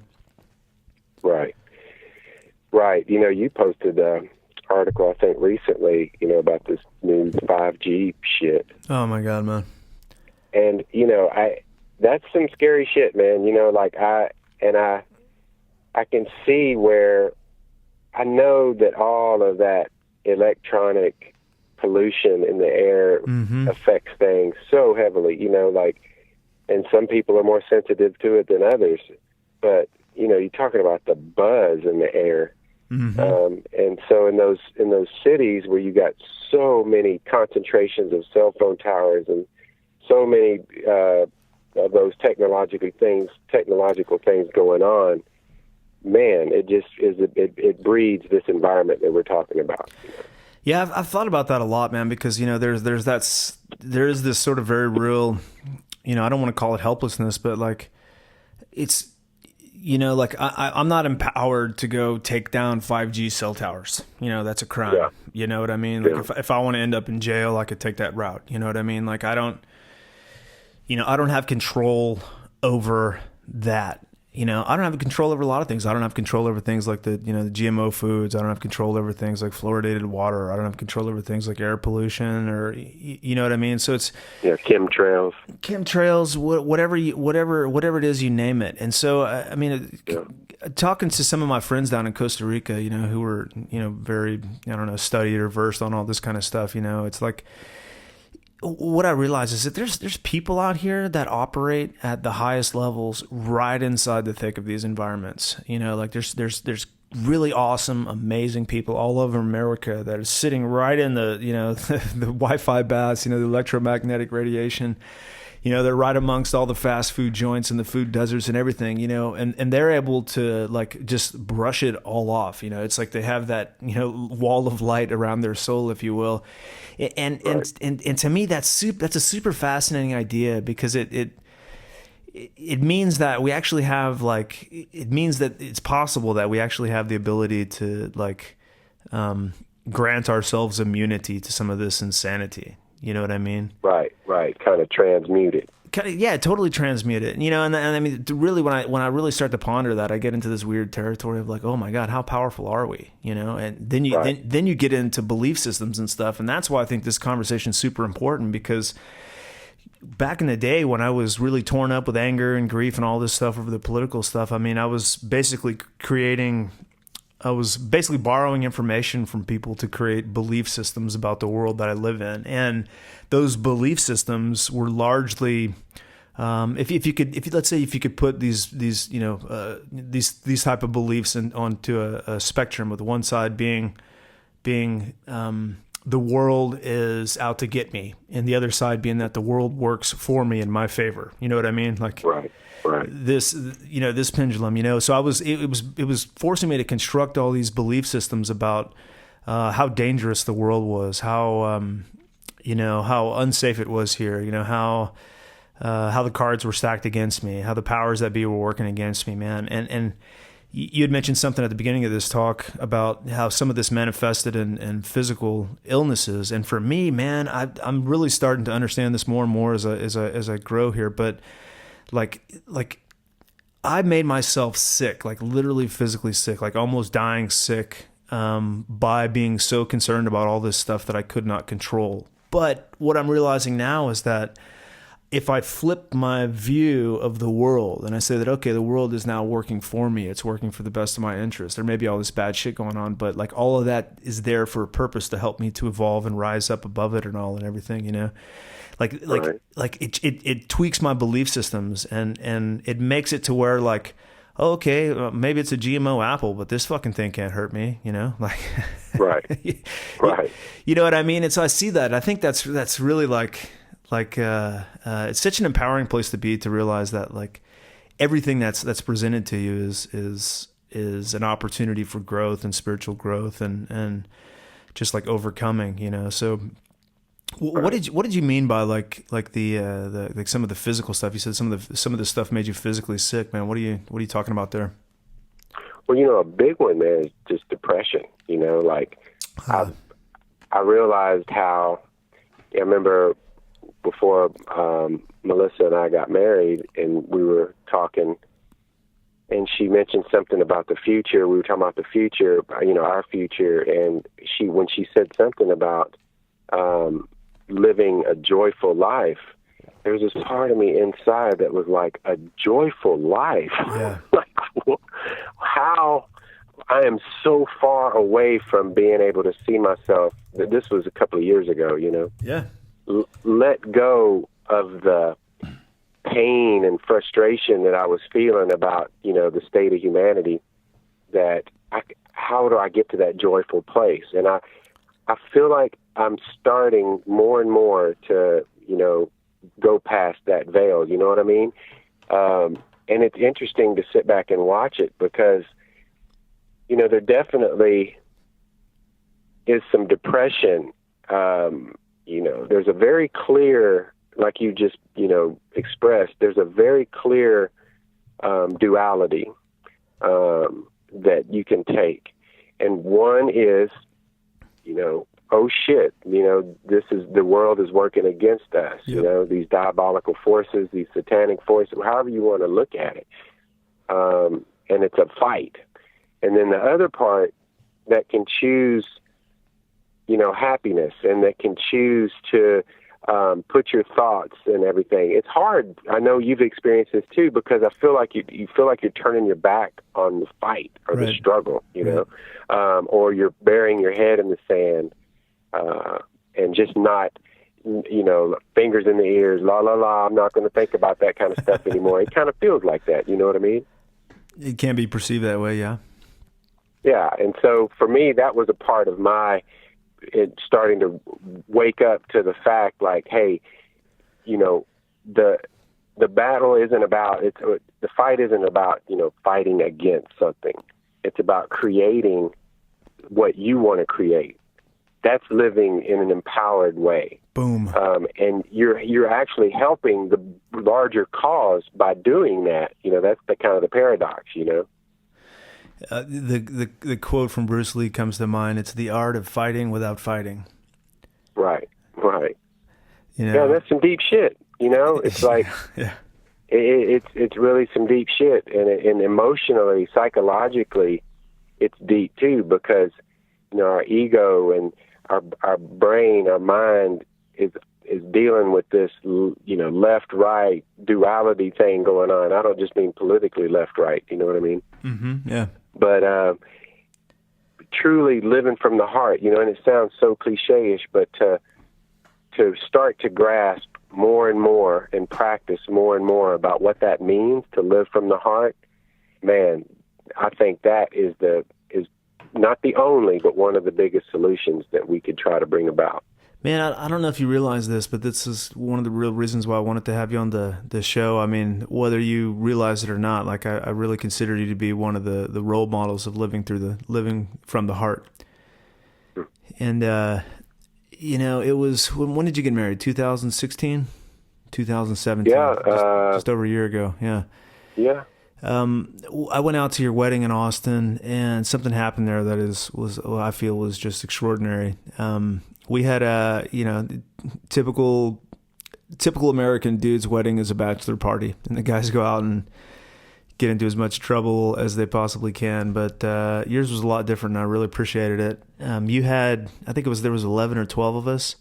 Right. You know, you posted an article, I think recently, you know, about this new 5G shit. Oh my God, man. And, you know, that's some scary shit, man. You know, like I can see where, I know that all of that electronic pollution in the air affects things so heavily, you know, like, and some people are more sensitive to it than others. But, you know, you're talking about the buzz in the air. And so in those cities where you got so many concentrations of cell phone towers and so many of those technological things going on, man, it just is. It breeds this environment that we're talking about. You know? Yeah, I've thought about that a lot, man. Because, you know, there is this sort of very real, you know, I don't want to call it helplessness, but like, it's, you know, like I'm not empowered to go take down 5G cell towers. You know, that's a crime. Yeah. You know what I mean? Like if I want to end up in jail, I could take that route. You know what I mean? Like I don't have control over that. You know, I don't have control over a lot of things. I don't have control over things like the GMO foods. I don't have control over things like fluoridated water. I don't have control over things like air pollution, or you know what I mean. So it's chemtrails, whatever it is, you name it. And so I mean, talking to some of my friends down in Costa Rica, you know, who were, you know, very, I don't know, studied or versed on all this kind of stuff. You know, it's like, what I realize is that there's people out here that operate at the highest levels right inside the thick of these environments. You know, like there's really awesome, amazing people all over America that are sitting right in the, you know, the Wi-Fi baths, you know, the electromagnetic radiation. You know, they're right amongst all the fast food joints and the food deserts and everything, you know, and they're able to like just brush it all off. You know, it's like they have that, you know, wall of light around their soul, if you will. And to me, that's a super fascinating idea, because it means that we actually have like, it means that it's possible that we actually have the ability to like grant ourselves immunity to some of this insanity. You know what I mean? Right. Kind of transmute it. Yeah, totally transmute it. You know, and I mean, really, when I really start to ponder that, I get into this weird territory of like, oh my God, how powerful are we? You know, and then you get into belief systems and stuff, and that's why I think this conversation is super important, because back in the day when I was really torn up with anger and grief and all this stuff over the political stuff, I mean, I was basically borrowing information from people to create belief systems about the world that I live in. And those belief systems were largely, if you could put these you know, these type of beliefs onto a spectrum, with one side being the world is out to get me, and the other side being that the world works for me in my favor. You know what I mean? Like, right. This, you know, this pendulum, you know, so it was forcing me to construct all these belief systems about how dangerous the world was, how you know, how unsafe it was here, you know, how the cards were stacked against me, how the powers that be were working against me, man. And you had mentioned something at the beginning of this talk about how some of this manifested in physical illnesses, and for me, man, I'm really starting to understand this more and more as I grow here, but like I made myself sick, like literally physically sick, like almost dying sick, by being so concerned about all this stuff that I could not control. But what I'm realizing now is that if I flip my view of the world and I say that, okay, the world is now working for me, it's working for the best of my interest. There may be all this bad shit going on, but like all of that is there for a purpose to help me to evolve and rise up above it and all and everything, you know? Like it tweaks my belief systems and it makes it to where like, oh, okay, maybe it's a GMO apple, but this fucking thing can't hurt me, you know? Like, right. You know what I mean? And so I see that. I think that's really like it's such an empowering place to be, to realize that like everything that's presented to you is an opportunity for growth and spiritual growth and just like overcoming, you know? So what did you mean by like the like some of the physical stuff? You said some of the stuff made you physically sick, man. What are you talking about there? Well, you know, a big one, man, is just depression. You know, like I realized how. I remember before Melissa and I got married, and we were talking, and she mentioned something about the future. We were talking about the future, you know, our future, and when she said something about living a joyful life, there was this part of me inside that was like, a joyful life? Yeah. Like, how I am so far away from being able to see myself. This was a couple of years ago, you know? Yeah. Let go of the pain and frustration that I was feeling about, you know, the state of humanity, how do I get to that joyful place? And I feel like I'm starting more and more to, you know, go past that veil. You know what I mean? And it's interesting to sit back and watch it because, you know, there definitely is some depression. You know, there's a very clear, like you just, you know, expressed, there's a very clear duality that you can take. And one is, you know, oh shit, you know, the world is working against us, Yep. You know, these diabolical forces, these satanic forces, however you want to look at it. And it's a fight. And then the other part that can choose, you know, happiness, and that can choose to put your thoughts and everything. It's hard. I know you've experienced this too, because I feel like you feel like you're turning your back on the fight or the struggle, you know, or you're burying your head in the sand and just not, you know, fingers in the ears, la, la, la, I'm not going to think about that kind of stuff anymore. It kind of feels like that, you know what I mean? It can be perceived that way, yeah. Yeah, and so for me, that was a part of it starting to wake up to the fact, like, hey, you know, the battle isn't about, the fight isn't about, you know, fighting against something. It's about creating what you want to create. That's living in an empowered way. Boom. And you're actually helping the larger cause by doing that. You know, that's the kind of the paradox, you know. The quote from Bruce Lee comes to mind. It's the art of fighting without fighting. Right. You know? Yeah, that's some deep shit. You know, it's like, it's really some deep shit, and emotionally, psychologically, it's deep too, because, you know, our ego and our brain, our mind is dealing with this, you know, left-right duality thing going on. I don't just mean politically left-right, you know what I mean? Mm-hmm. Yeah. But truly living from the heart, you know, and it sounds so cliche-ish, but to start to grasp more and more and practice more and more about what that means to live from the heart, man, I think that is not the only, but one of the biggest solutions that we could try to bring about. Man, I don't know if you realize this, but this is one of the real reasons why I wanted to have you on the show. I mean, whether you realize it or not, like I really consider you to be one of the role models of living from the heart. And, you know, it was, when did you get married? 2016? 2017? Yeah. Just over a year ago. Yeah. Yeah. I went out to your wedding in Austin, and something happened there that I feel was just extraordinary. We had a, you know, typical American dude's wedding is a bachelor party, and the guys go out and get into as much trouble as they possibly can. But yours was a lot different, and I really appreciated it. You had, I think there was 11 or 12 of us,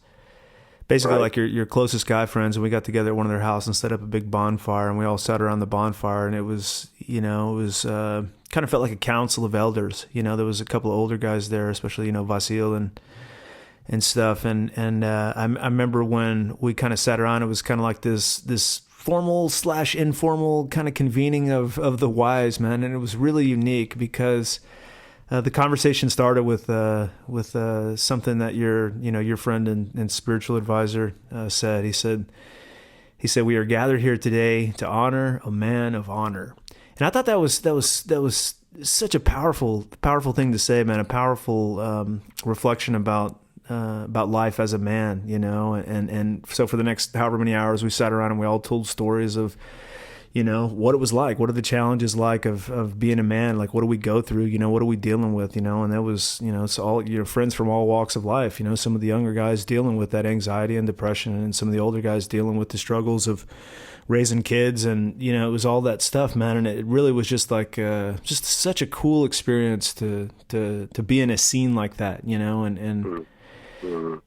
basically like your closest guy friends, and we got together at one of their houses and set up a big bonfire, and we all sat around the bonfire, and it was kind of felt like a council of elders. There was a couple of older guys there, especially Vasil and stuff, and I remember when we kind of sat around, it was kind of like this formal / informal kind of convening of the wise, man, and it was really unique because the conversation started with something that your friend and spiritual advisor said. He said, "We are gathered here today to honor a man of honor," and I thought that was such a powerful thing to say, man. A powerful reflection about life as a man, and so for the next however many hours we sat around and we all told stories of, what it was like, what are the challenges like of being a man, like what do we go through, what are we dealing with, and that was, it's all, friends from all walks of life, some of the younger guys dealing with that anxiety and depression, and some of the older guys dealing with the struggles of raising kids, and it was all that stuff, man. And it really was just like just such a cool experience to be in a scene like that, and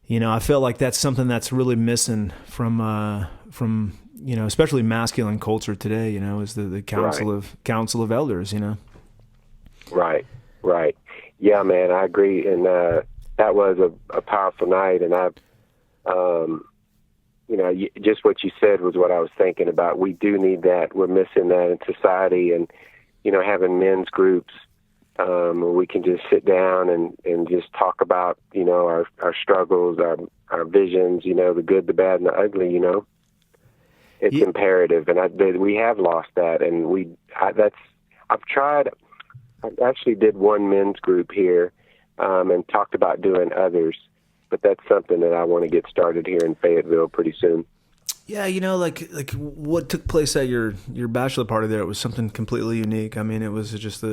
I feel like that's something that's really missing from especially masculine culture today, is the council of elders, Right. Yeah, man, I agree. And that was a powerful night. And just what you said was what I was thinking about. We do need that. We're missing that in society. And, having men's groups where we can just sit down and just talk about, our struggles, our visions, the good, the bad, and the ugly, It's imperative, and we have lost that. And I actually did one men's group here, and talked about doing others, but that's something that I want to get started here in Fayetteville pretty soon. Yeah, like what took place at your bachelor party there, it was something completely unique. I mean, it was just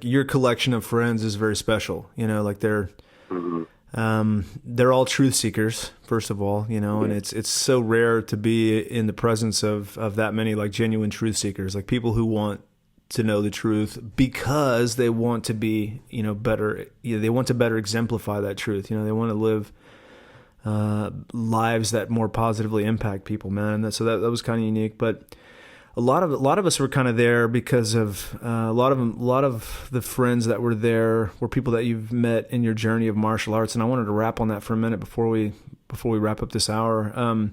your collection of friends is very special, like they're all truth seekers, first of all, and it's so rare to be in the presence of that many like genuine truth seekers, like people who want to know the truth because they want to be, better. They want to better exemplify that truth. They want to live lives that more positively impact people, man. And so that was kind of unique, but a lot of us were kind of there because of a lot of the friends that were there were people that you've met in your journey of martial arts. And I wanted to wrap on that for a minute before we wrap up this hour.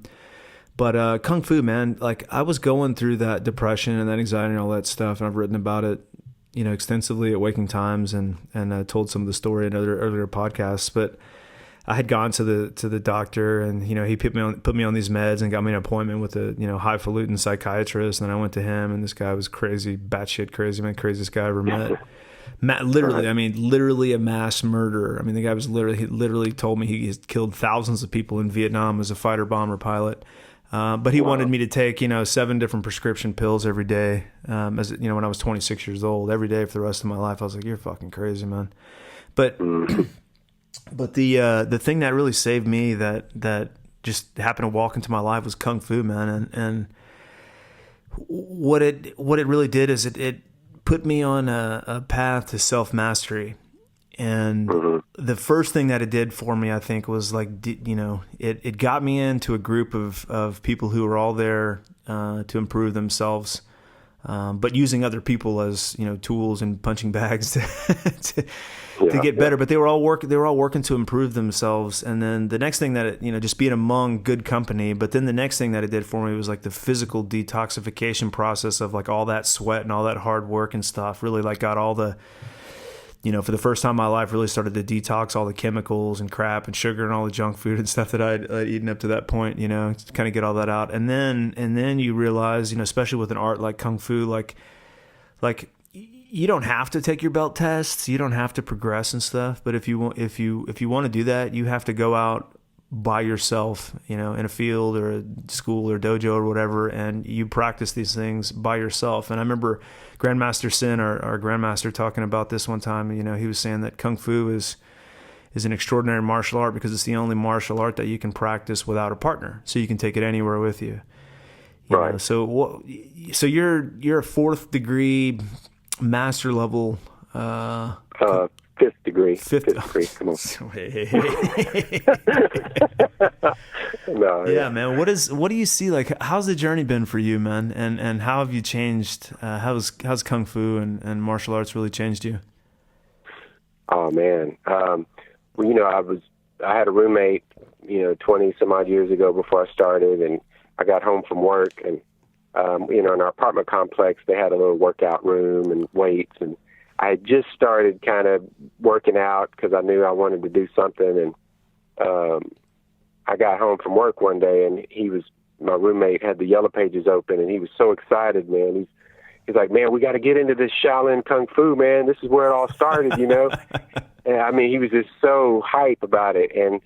But Kung Fu, man, like I was going through that depression and that anxiety and all that stuff, and I've written about it, extensively at Waking Times, and told some of the story in other earlier podcasts. But I had gone to the doctor, and he put me on these meds and got me an appointment with a highfalutin psychiatrist. And I went to him, and this guy was crazy, batshit crazy, man, craziest guy I ever met. Literally a mass murderer. I mean, the guy was literally told me he has killed thousands of people in Vietnam as a fighter bomber pilot. But he wanted me to take 7 different prescription pills every day. When I was 26 years old, every day for the rest of my life. I was like, you're fucking crazy, man. But the thing that really saved me that just happened to walk into my life was Kung Fu, man. And what it really did is it put me on a path to self-mastery. And the first thing that it did for me, I think, was like, it got me into a group of people who were all there to improve themselves, but using other people as tools and punching bags to get better. But they were all working to improve themselves. And then the next thing that it, just being among good company. But then the next thing that it did for me was like the physical detoxification process of like all that sweat and all that hard work and stuff. Really like got all the, for the first time in my life, really started to detox all the chemicals and crap and sugar and all the junk food and stuff that I'd eaten up to that point, to kind of get all that out. And then you realize, especially with an art like Kung Fu, like you don't have to take your belt tests, you don't have to progress and stuff. But if you want to do that, you have to go out by yourself, in a field or a school or dojo or whatever, and you practice these things by yourself. And I remember Grandmaster Sin, our Grandmaster, talking about this one time. He was saying that Kung Fu is an extraordinary martial art because it's the only martial art that you can practice without a partner, so you can take it anywhere with you. Right. So you're a 4th degree master level. fifth degree. Fifth degree. Come on. No, yeah, man. What do you see? Like, how's the journey been for you, man? And how have you changed? How's Kung Fu and martial arts really changed you? Oh man. Well, I had a roommate, 20 some odd years ago before I started, and I got home from work, and in our apartment complex, they had a little workout room and weights, and I had just started kind of working out because I knew I wanted to do something, and I got home from work one day, and my roommate had the Yellow Pages open, and he was so excited, man. He's like, man, we got to get into this Shaolin Kung Fu, man. This is where it all started, And I mean, he was just so hype about it, and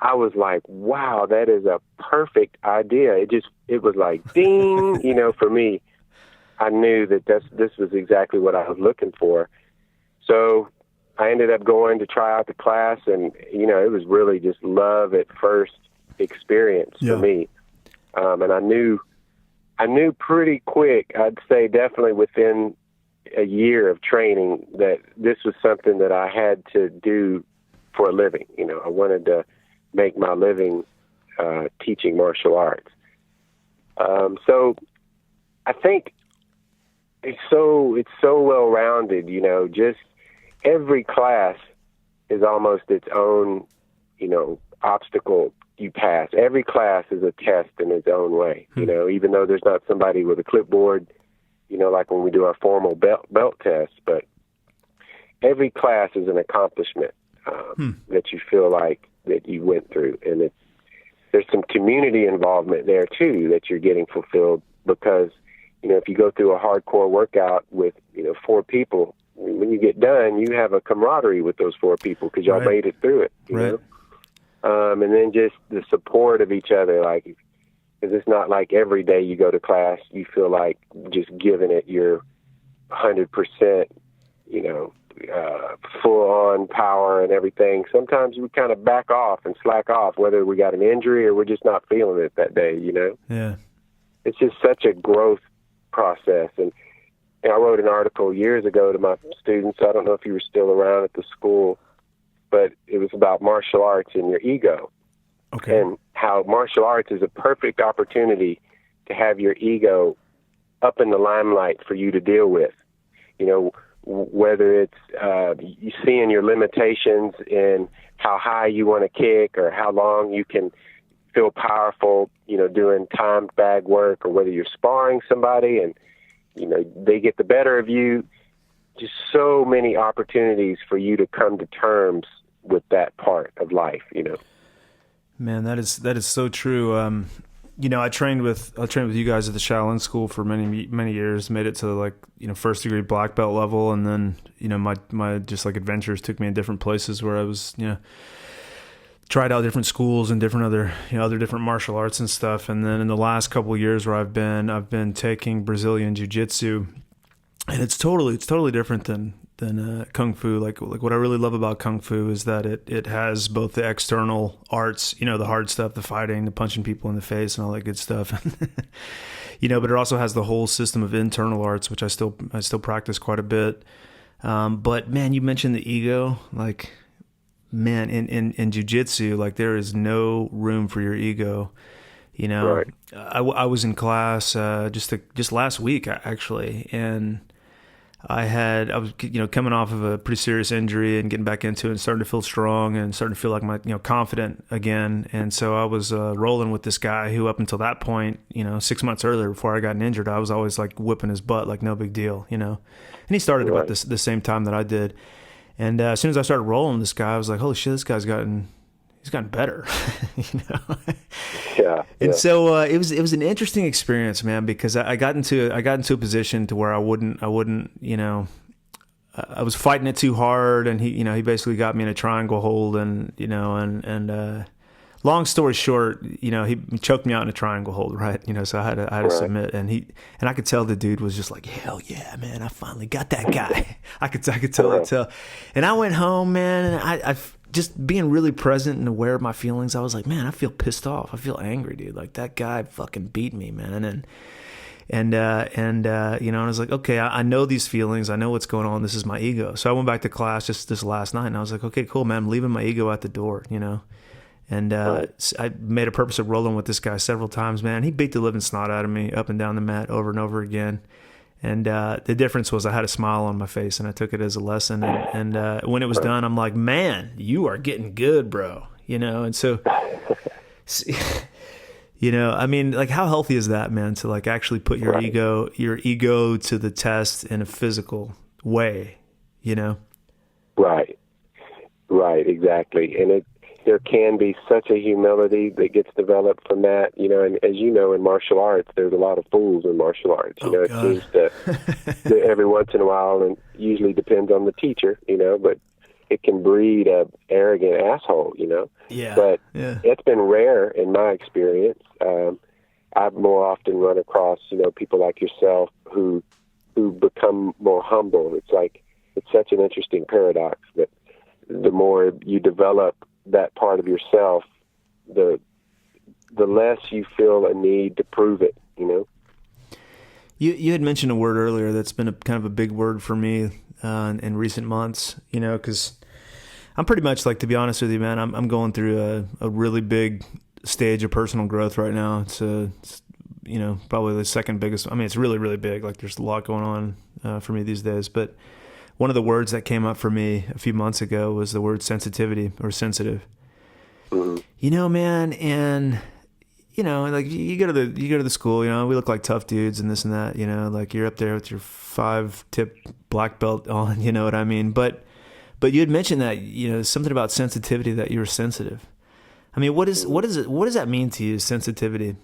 I was like, wow, that is a perfect idea. It was like, ding, for me. I knew that this was exactly what I was looking for. So I ended up going to try out the class, and, it was really just love at first experience for me. And I knew pretty quick, I'd say definitely within a year of training, that this was something that I had to do for a living. I wanted to make my living teaching martial arts. So I think it's so well-rounded, just every class is almost its own, obstacle you pass. Every class is a test in its own way, even though there's not somebody with a clipboard, like when we do our formal belt test, but every class is an accomplishment that you feel like that you went through. And there's some community involvement there too that you're getting fulfilled, because, if you go through a hardcore workout with, 4 people, when you get done, you have a camaraderie with those 4 people because y'all made it through it, you know? And then just the support of each other, like, because it's not like every day you go to class, you feel like just giving it your 100%, full on power and everything. Sometimes we kind of back off and slack off, whether we got an injury or we're just not feeling it that day, Yeah. It's just such a growth process. And I wrote an article years ago to my students. I don't know if you were still around at the school, but it was about martial arts and your ego. Okay. And how martial arts is a perfect opportunity to have your ego up in the limelight for you to deal with. Whether it's you seeing your limitations in how high you want to kick or how long you can feel powerful, doing timed bag work, or whether you're sparring somebody and, they get the better of you. Just so many opportunities for you to come to terms with that part of life, Man, that is so true. I trained with you guys at the Shaolin School for many years. Made it to first degree black belt level, and then my just like adventures took me in different places where I was tried out different schools and different other different martial arts and stuff. And then in the last couple of years where I've been taking Brazilian Jiu-Jitsu, and it's totally different than Kung Fu. Like what I really love about Kung Fu is that it has both the external arts, the hard stuff, the fighting, the punching people in the face and all that good stuff. But it also has the whole system of internal arts, which I still practice quite a bit. But man, you mentioned the ego, like, man, in jiu-jitsu, like, there is no room for your ego. Right. I was in class just last week actually, and I was coming off of a pretty serious injury and getting back into it and starting to feel strong and starting to feel like my confident again. And so I was rolling with this guy who up until that point, 6 months earlier before I got injured, I was always like whipping his butt like no big deal, And he started about the same time that I did. And as soon as I started rolling with this guy, I was like, holy shit, this guy's he's gotten better, Yeah. And so it was an interesting experience, man, because I got into a position to where I wouldn't, I was fighting it too hard, and he basically got me in a triangle hold, and long story short, he choked me out in a triangle hold, right? So I had to submit, and I could tell the dude was just like, hell yeah, man, I finally got that guy. I could tell. And I went home, man, and I just being really present and aware of my feelings. I was like, man, I feel pissed off. I feel angry, dude. Like, that guy fucking beat me, man. And I was like, okay, I know these feelings. I know what's going on. This is my ego. So I went back to class just this last night, and I was like, okay, cool, man. I'm leaving my ego at the door, And I made a purpose of rolling with this guy several times, man. He beat the living snot out of me up and down the mat over and over again. And the difference was I had a smile on my face, and I took it as a lesson. And when it was done, I'm like, man, you are getting good, bro. And so, I mean, like, how healthy is that, man, to like actually put your ego to the test in a physical way, Right, exactly. And there can be such a humility that gets developed from that, and as you know, in martial arts, there's a lot of fools in martial arts. It seems to every once in a while, and usually depends on the teacher, but it can breed a arrogant asshole, Yeah. But yeah. It's been rare in my experience. I've more often run across, people like yourself who become more humble. It's such an interesting paradox that the more you develop that part of yourself, the less you feel a need to prove it, You had mentioned a word earlier that's been kind of a big word for me in recent months, because I'm pretty much, like, to be honest with you, man, I'm going through a really big stage of personal growth right now. It's probably the second biggest. I mean, it's really, really big. Like, there's a lot going on for me these days. But one of the words that came up for me a few months ago was the word sensitivity or sensitive. Mm-hmm. Man, and like you go to the school, we look like tough dudes and this and that, like you're up there with your 5-tip black belt on, you know what I mean? But you had mentioned that, something about sensitivity, that you were sensitive. I mean, what does that mean to you, sensitivity?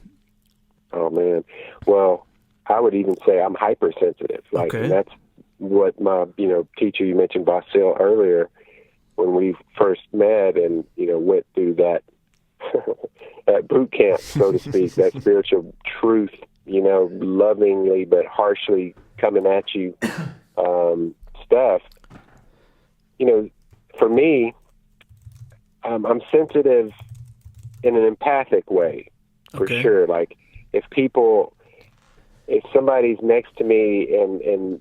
Oh man. Well, I would even say I'm hypersensitive. Okay. And that's what my, teacher, you mentioned Basil earlier, when we first met and, went through that, that boot camp, so to speak, that spiritual truth, lovingly but harshly coming at you, stuff. For me, I'm sensitive in an empathic way, for sure. Like, if somebody's next to me and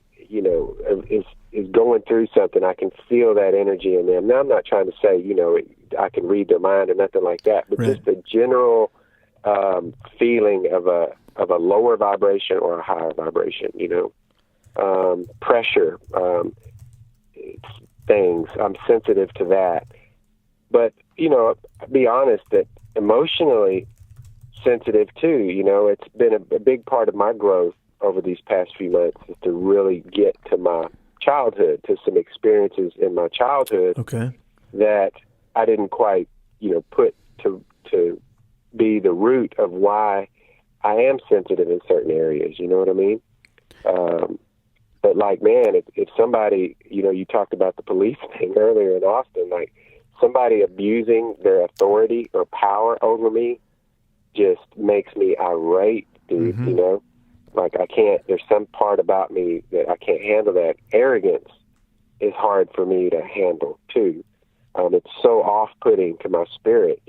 is going through something, I can feel that energy in them. Now, I'm not trying to say, I can read their mind or nothing like that, but just the general feeling of a lower vibration or a higher vibration, pressure, things. I'm sensitive to that. But, be honest that emotionally sensitive too. It's been a big part of my growth over these past few months is to really get to my childhood, to some experiences in my childhood that I didn't quite, put to be the root of why I am sensitive in certain areas. You know what I mean? But like, man, if somebody, you talked about the police thing earlier in Austin, like somebody abusing their authority or power over me just makes me irate, dude, Like, I can't, there's some part about me that I can't handle that. Arrogance is hard for me to handle, too. It's so off-putting to my spirit,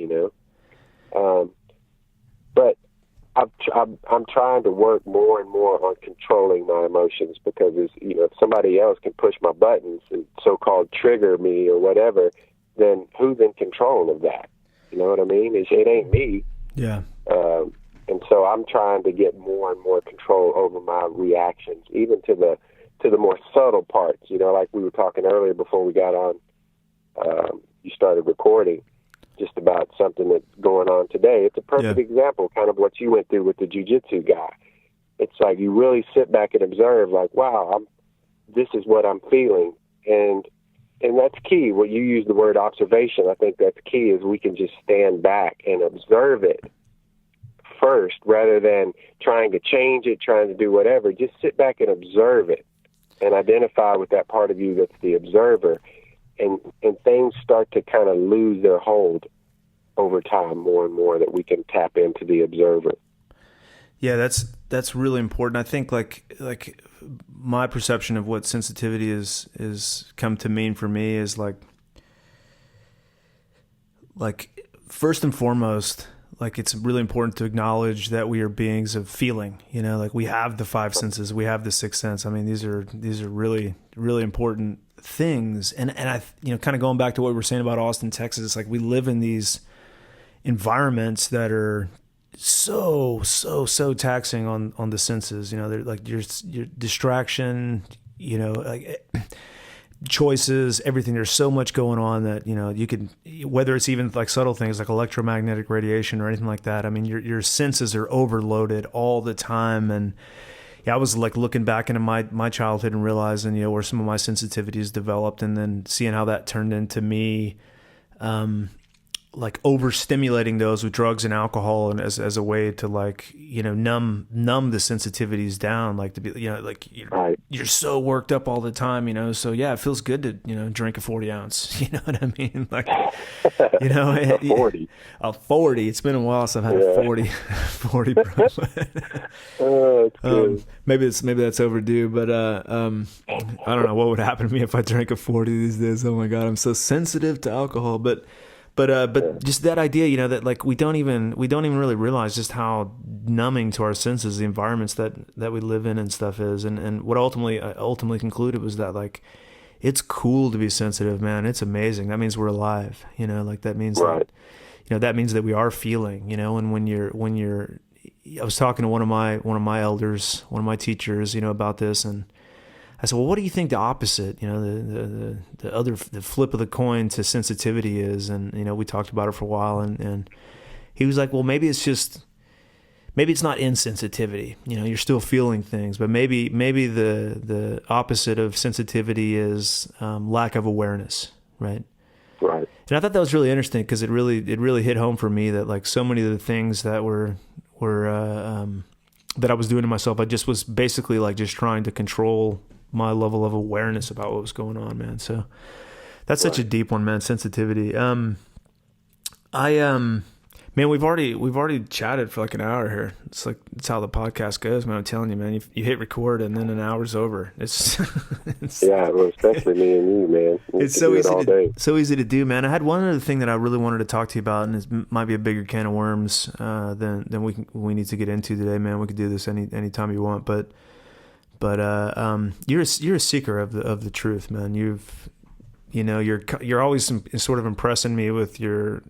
But I'm trying to work more and more on controlling my emotions because, if somebody else can push my buttons and so-called trigger me or whatever, then who's in control of that? You know what I mean? It ain't me. Yeah. And so I'm trying to get more and more control over my reactions, even to the more subtle parts. Like we were talking earlier before we got on, you started recording, just about something that's going on today. It's a perfect example, kind of what you went through with the jiu-jitsu guy. It's like you really sit back and observe, like, wow, this is what I'm feeling, and that's key. When you use the word observation, I think that's key. Is we can just stand back and observe it first, rather than trying to change it, trying to do whatever. Just sit back and observe it and identify with that part of you that's the observer. And things start to kind of lose their hold over time more and more, that we can tap into the observer. Yeah, that's really important. I think like my perception of what sensitivity is come to mean for me is like first and foremost, like it's really important to acknowledge that we are beings of feeling, like we have the five senses, we have the sixth sense. I mean, these are really, really important things. And I, kind of going back to what we were saying about Austin, Texas, it's like we live in these environments that are so taxing on the senses. They're like your distraction, like choices, everything. There's so much going on that, you can, whether it's even like subtle things like electromagnetic radiation or anything like that. I mean, your senses are overloaded all the time. And yeah, I was like looking back into my childhood and realizing, where some of my sensitivities developed, and then seeing how that turned into me, like overstimulating those with drugs and alcohol, and as a way to like, numb the sensitivities down, like to be, like you're so worked up all the time, so yeah, it feels good to, drink a 40 ounce, you know what I mean? Like, a 40. A 40. It's been a while since I've had a 40 bro. Oh, it's good. Maybe that's overdue, but, I don't know what would happen to me if I drank a 40 these days. Oh my God, I'm so sensitive to alcohol, but just that idea, that like we don't even really realize just how numbing to our senses the environments that we live in and stuff is. And what I ultimately concluded was that like, it's cool to be sensitive, man. It's amazing. That means we're alive, like that means right. that means that we are feeling, and when you're, I was talking to one of my elders, one of my teachers, about this, and I said, well, what do you think the opposite, the flip of the coin to sensitivity is? And, we talked about it for a while, and he was like, well, maybe it's not insensitivity. You're still feeling things, but maybe the opposite of sensitivity is lack of awareness. Right. Right. And I thought that was really interesting because it really hit home for me that like so many of the things that were that I was doing to myself, I just was basically like just trying to control my level of awareness about what was going on, man. So that's such a deep one, man. Sensitivity. Man, we've already chatted for like an hour here. It's how the podcast goes, man. I'm telling you, man, you hit record and then an hour's over. It's yeah, well, especially me and you, man. It's so easy to do, man. I had one other thing that I really wanted to talk to you about, and it might be a bigger can of worms than we need to get into today, man. We could do this any time you want, but you're a seeker of the truth, man. You're always sort of impressing me with your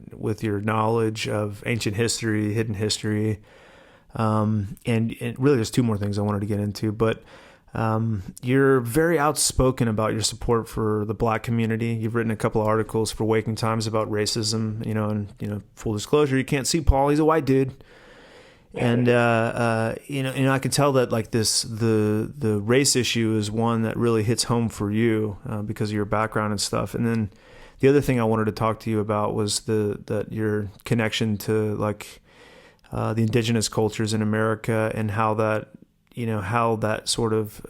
knowledge of ancient history, hidden history, and really there's two more things I wanted to get into, but you're very outspoken about your support for the Black community. You've written a couple of articles for Waking Times about racism, and full disclosure, you can't see Paul; he's a white dude. And I can tell that like the race issue is one that really hits home for you because of your background and stuff. And then the other thing I wanted to talk to you about was that your connection to like the indigenous cultures in America, and how that sort of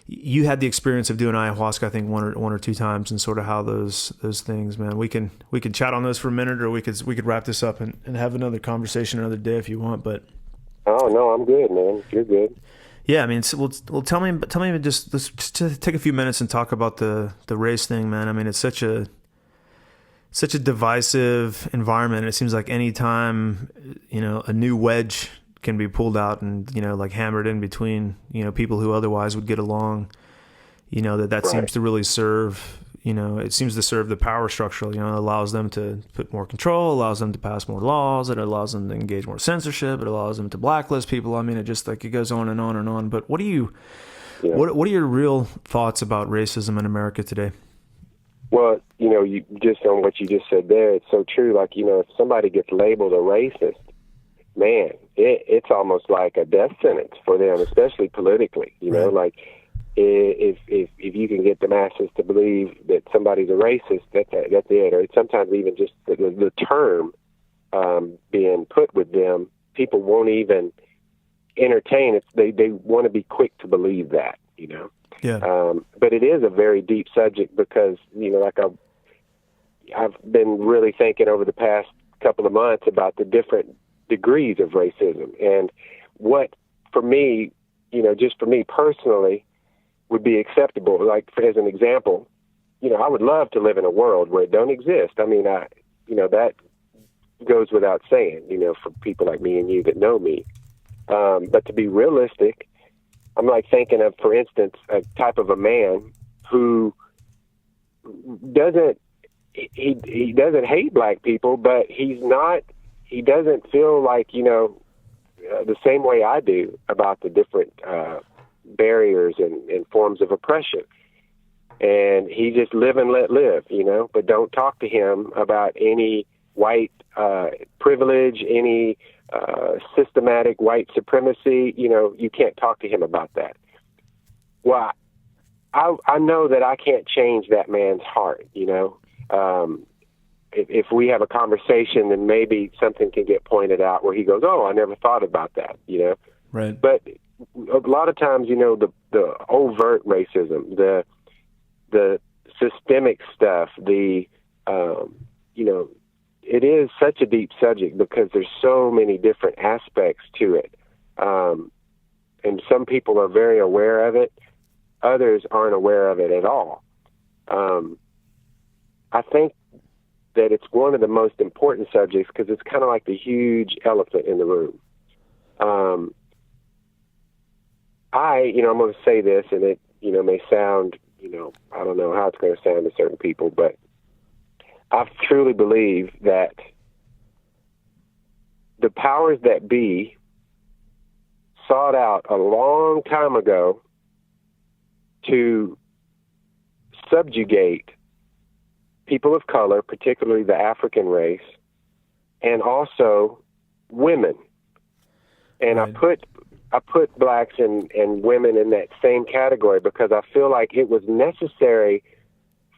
you had the experience of doing ayahuasca, I think one or two times, and sort of how those things, man, we can chat on those for a minute, or we could wrap this up and have another conversation another day if you want. But oh no, I'm good, man. You're good. Yeah, I mean, well, tell me, just to take a few minutes and talk about the race thing, man. I mean, it's such a divisive environment. It seems like any time a new wedge can be pulled out and like hammered in between people who otherwise would get along, that right. Seems to really serve it seems to serve the power structure. It allows them to put more control, allows them to pass more laws, it allows them to engage more censorship, it allows them to blacklist people. I mean, it just like it goes on and on and on. But what are your real thoughts about racism in America today? Well, you just on what you just said there, it's so true. Like, if somebody gets labeled a racist, man, it's almost like a death sentence for them, especially politically. Right. Like if you can get the masses to believe that somebody's a racist, that's it. Or sometimes even just the term being put with them, people won't even entertain it. They want to be quick to believe that. Yeah. But it is a very deep subject because like I've been really thinking over the past couple of months about the different degrees of racism, and what for me, just for me personally, would be acceptable. Like as an example, I would love to live in a world where it don't exist. I mean, that goes without saying, for people like me and you that know me. But to be realistic, I'm like thinking of, for instance, a type of a man who doesn't hate black people, but he doesn't feel like, the same way I do about the different barriers and forms of oppression. And he just live and let live, but don't talk to him about any white privilege, any systematic white supremacy. You can't talk to him about that. Well, I know that I can't change that man's heart, If we have a conversation, then maybe something can get pointed out where he goes, "Oh, I never thought about that," Right. But a lot of times, the overt racism, the systemic stuff, it is such a deep subject because there's so many different aspects to it. And some people are very aware of it. Others aren't aware of it at all. I think that it's one of the most important subjects because it's kind of like the huge elephant in the room. I'm going to say this, and it, may sound, I don't know how it's going to sound to certain people, but I truly believe that the powers that be sought out a long time ago to subjugate people of color, particularly the African race, and also women. And right. I put blacks and women in that same category because I feel like it was necessary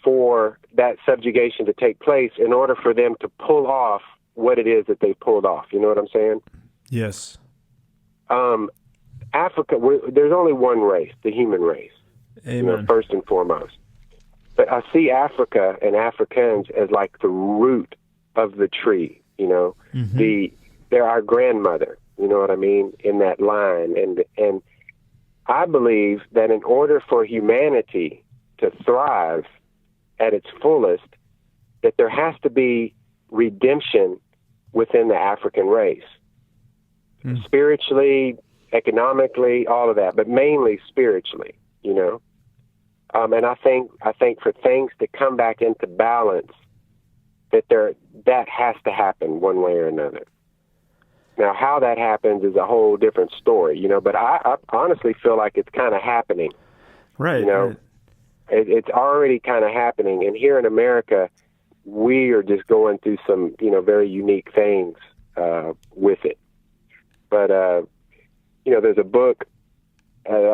for that subjugation to take place in order for them to pull off what it is that they pulled off. You know what I'm saying? Yes. Africa, there's only one race, the human race. Amen. First and foremost. But I see Africa and Africans as like the root of the tree, Mm-hmm. They're our grandmother, you know what I mean, in that line. And I believe that in order for humanity to thrive at its fullest, that there has to be redemption within the African race. Spiritually, economically, all of that, but mainly spiritually, And I think for things to come back into balance, that has to happen one way or another. Now, how that happens is a whole different story, but I honestly feel like it's kind of happening. Right. Right. It's already kind of happening. And here in America, we are just going through some, very unique things with it. But, there's a book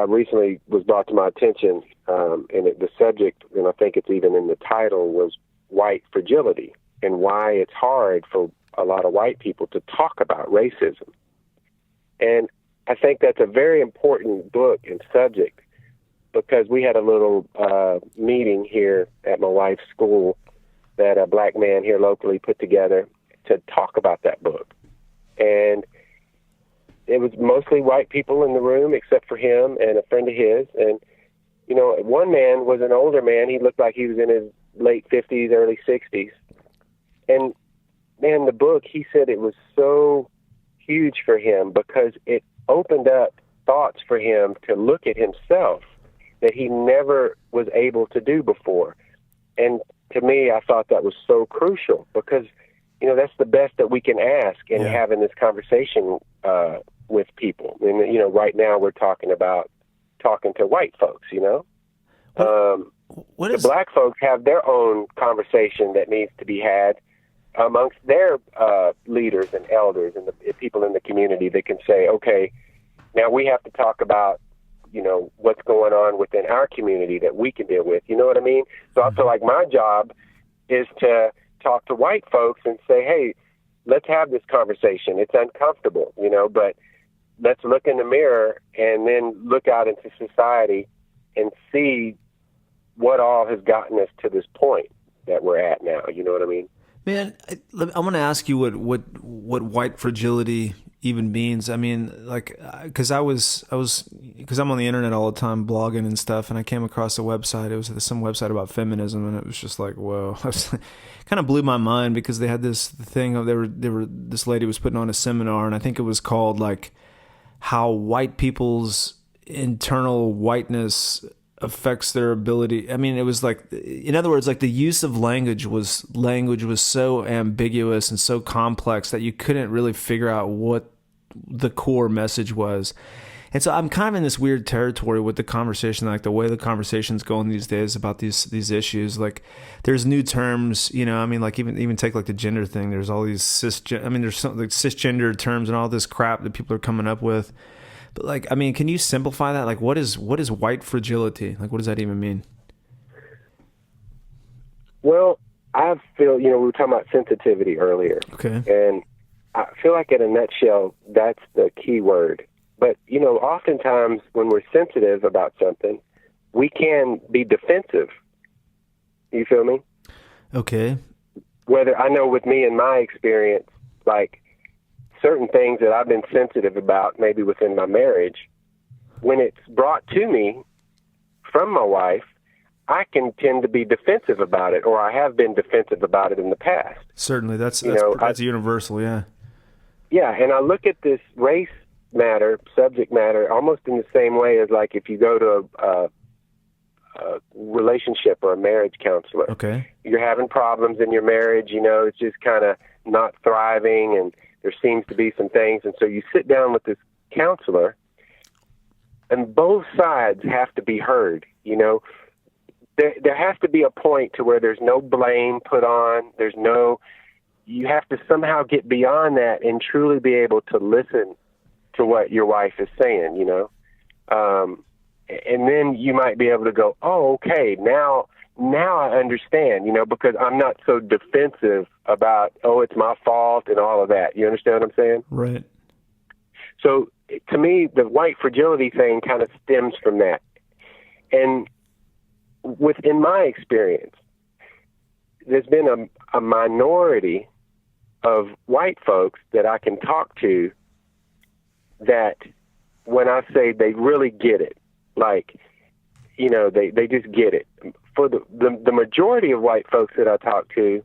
recently was brought to my attention, and the subject, and I think it's even in the title, was white fragility and why it's hard for a lot of white people to talk about racism. And I think that's a very important book and subject because we had a little meeting here at my wife's school that a black man here locally put together to talk about that book. And it was mostly white people in the room except for him and a friend of his. And, one man was an older man. He looked like he was in his late 50s, early 60s. And, man, the book, he said it was so huge for him because it opened up thoughts for him to look at himself that he never was able to do before. And to me, I thought that was so crucial because, that's the best that we can ask in having this conversation with people. And, right now we're talking to white folks, What is... The black folks have their own conversation that needs to be had amongst their leaders and elders and the people in the community that can say, okay, now we have to talk about, what's going on within our community that we can deal with. You know what I mean? So I feel like my job is to talk to white folks and say, hey, let's have this conversation. It's uncomfortable, but let's look in the mirror and then look out into society and see what all has gotten us to this point that we're at now. You know what I mean? Man, I want to ask you what white fragility even means. I mean, like, because because I'm on the internet all the time blogging and stuff, and I came across a website. It was some website about feminism, and it was just like, whoa. Kind of blew my mind, because they had this thing of this lady was putting on a seminar, and I think it was called like how white people's internal whiteness affects their ability. I mean, it was like, in other words, like the use of language was so ambiguous and so complex that you couldn't really figure out what the core message was. And so I'm kind of in this weird territory with the conversation, like the way the conversation's going these days about these issues. Like, there's new terms, you know, I mean, like even take like the gender thing. There's all these there's some like cisgender terms and all this crap that people are coming up with. But like, I mean, can you simplify that? Like, what is white fragility? Like, what does that even mean? Well, I feel, we were talking about sensitivity earlier. Okay. And I feel like in a nutshell, that's the key word. But, oftentimes when we're sensitive about something, we can be defensive. You feel me? Okay. Whether, I know with me and my experience, like, certain things that I've been sensitive about, maybe within my marriage, when it's brought to me from my wife, I can tend to be defensive about it, or I have been defensive about it in the past. Certainly, that's universal, yeah. Yeah, and I look at this race matter, subject matter, almost in the same way as like if you go to a relationship or a marriage counselor. Okay. You're having problems in your marriage, it's just kind of not thriving, and there seems to be some things. And so you sit down with this counselor, and both sides have to be heard. There has to be a point to where there's no blame put on. You have to somehow get beyond that and truly be able to listen to what your wife is saying, and then you might be able to go, oh, okay, now I understand, because I'm not so defensive about, oh, it's my fault and all of that. You understand what I'm saying? Right. So to me, the white fragility thing kind of stems from that. And within my experience, there's been a minority of white folks that I can talk to that when I say they really get it, like, they just get it. For the majority of white folks that I talk to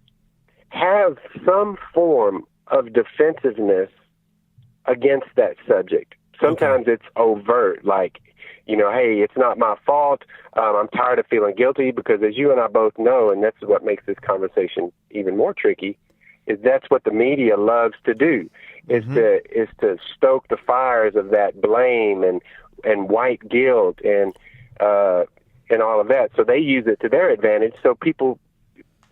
have some form of defensiveness against that subject. Sometimes it's overt, like, hey, it's not my fault. I'm tired of feeling guilty, because as you and I both know, and that's what makes this conversation even more tricky, is that's what the media loves to do, is to stoke the fires of that blame and white guilt and all of that. So they use it to their advantage. So people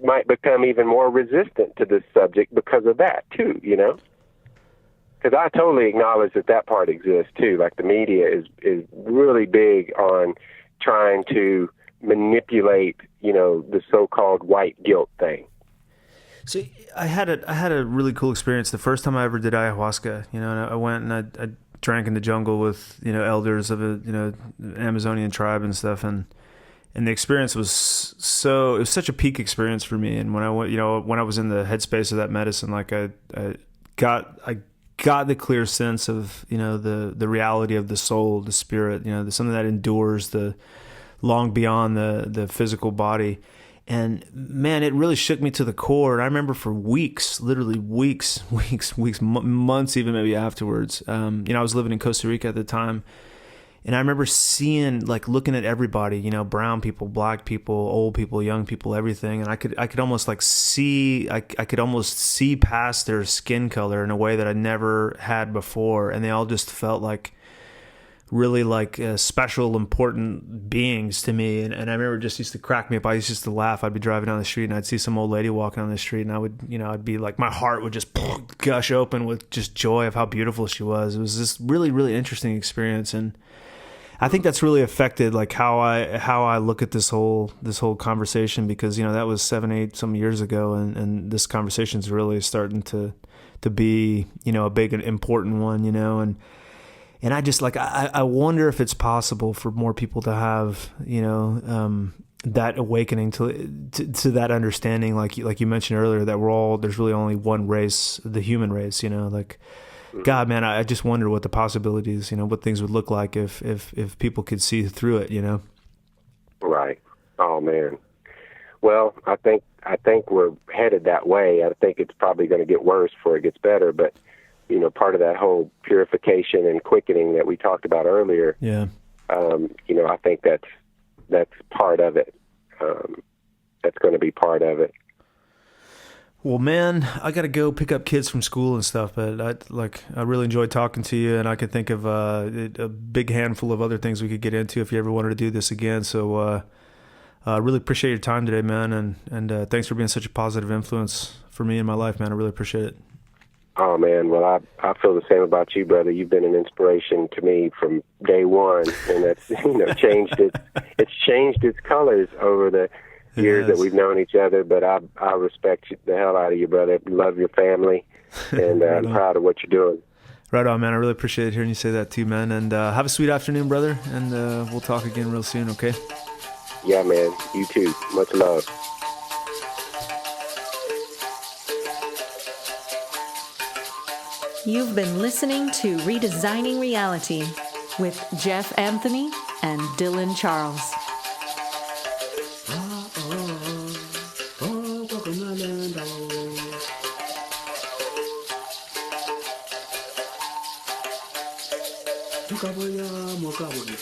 might become even more resistant to this subject because of that too, Because I totally acknowledge that part exists too. Like, the media is really big on trying to manipulate, the so-called white guilt thing. So I had a really cool experience the first time I ever did ayahuasca. And I went and I drank in the jungle with elders of an Amazonian tribe and stuff, and the experience was such a peak experience for me. And when I went, when I was in the headspace of that medicine, like I got the clear sense of the reality of the soul, the spirit, something that endures the long beyond the physical body. And man, it really shook me to the core. And I remember for weeks, literally weeks, months, even maybe afterwards. I was living in Costa Rica at the time, and I remember seeing, like, looking at everybody, brown people, black people, old people, young people, everything. And I could almost like see, I could almost see past their skin color in a way that I never had before. And they all just felt like really like special, important beings to me. And I remember it just used to crack me up. I used to laugh. I'd be driving down the street and I'd see some old lady walking down the street, and I would, I'd be like, my heart would just gush open with just joy of how beautiful she was. It was this really, really interesting experience. And I think that's really affected like how I look at this whole conversation, because, that was 7-8 some years ago. And this conversation is really starting to be, a big and important one, And I just like, I wonder if it's possible for more people to have, that awakening to that understanding, like you mentioned earlier, that there's really only one race, the human race, like God, man, I just wonder what the possibilities, what things would look like if people could see through it. Right. Oh man. Well, I think we're headed that way. I think it's probably going to get worse before it gets better. But part of that whole purification and quickening that we talked about earlier. Yeah. I think that's part of it. That's going to be part of it. Well, man, I got to go pick up kids from school and stuff, but I really enjoyed talking to you, and I could think of a big handful of other things we could get into if you ever wanted to do this again. So I really appreciate your time today, man, and thanks for being such a positive influence for me in my life, man. I really appreciate it. Oh, man, well, I feel the same about you, brother. You've been an inspiration to me from day one, and that's changed its colors over the years that we've known each other, but I respect the hell out of you, brother. Love your family, and I'm proud of what you're doing. Right on, man. I really appreciate hearing you say that too, man. And have a sweet afternoon, brother, and we'll talk again real soon, okay? Yeah, man. You too. Much love. You've been listening to Redesigning Reality with Jeff Anthony and Dylan Charles. Tukabanya mokabonya.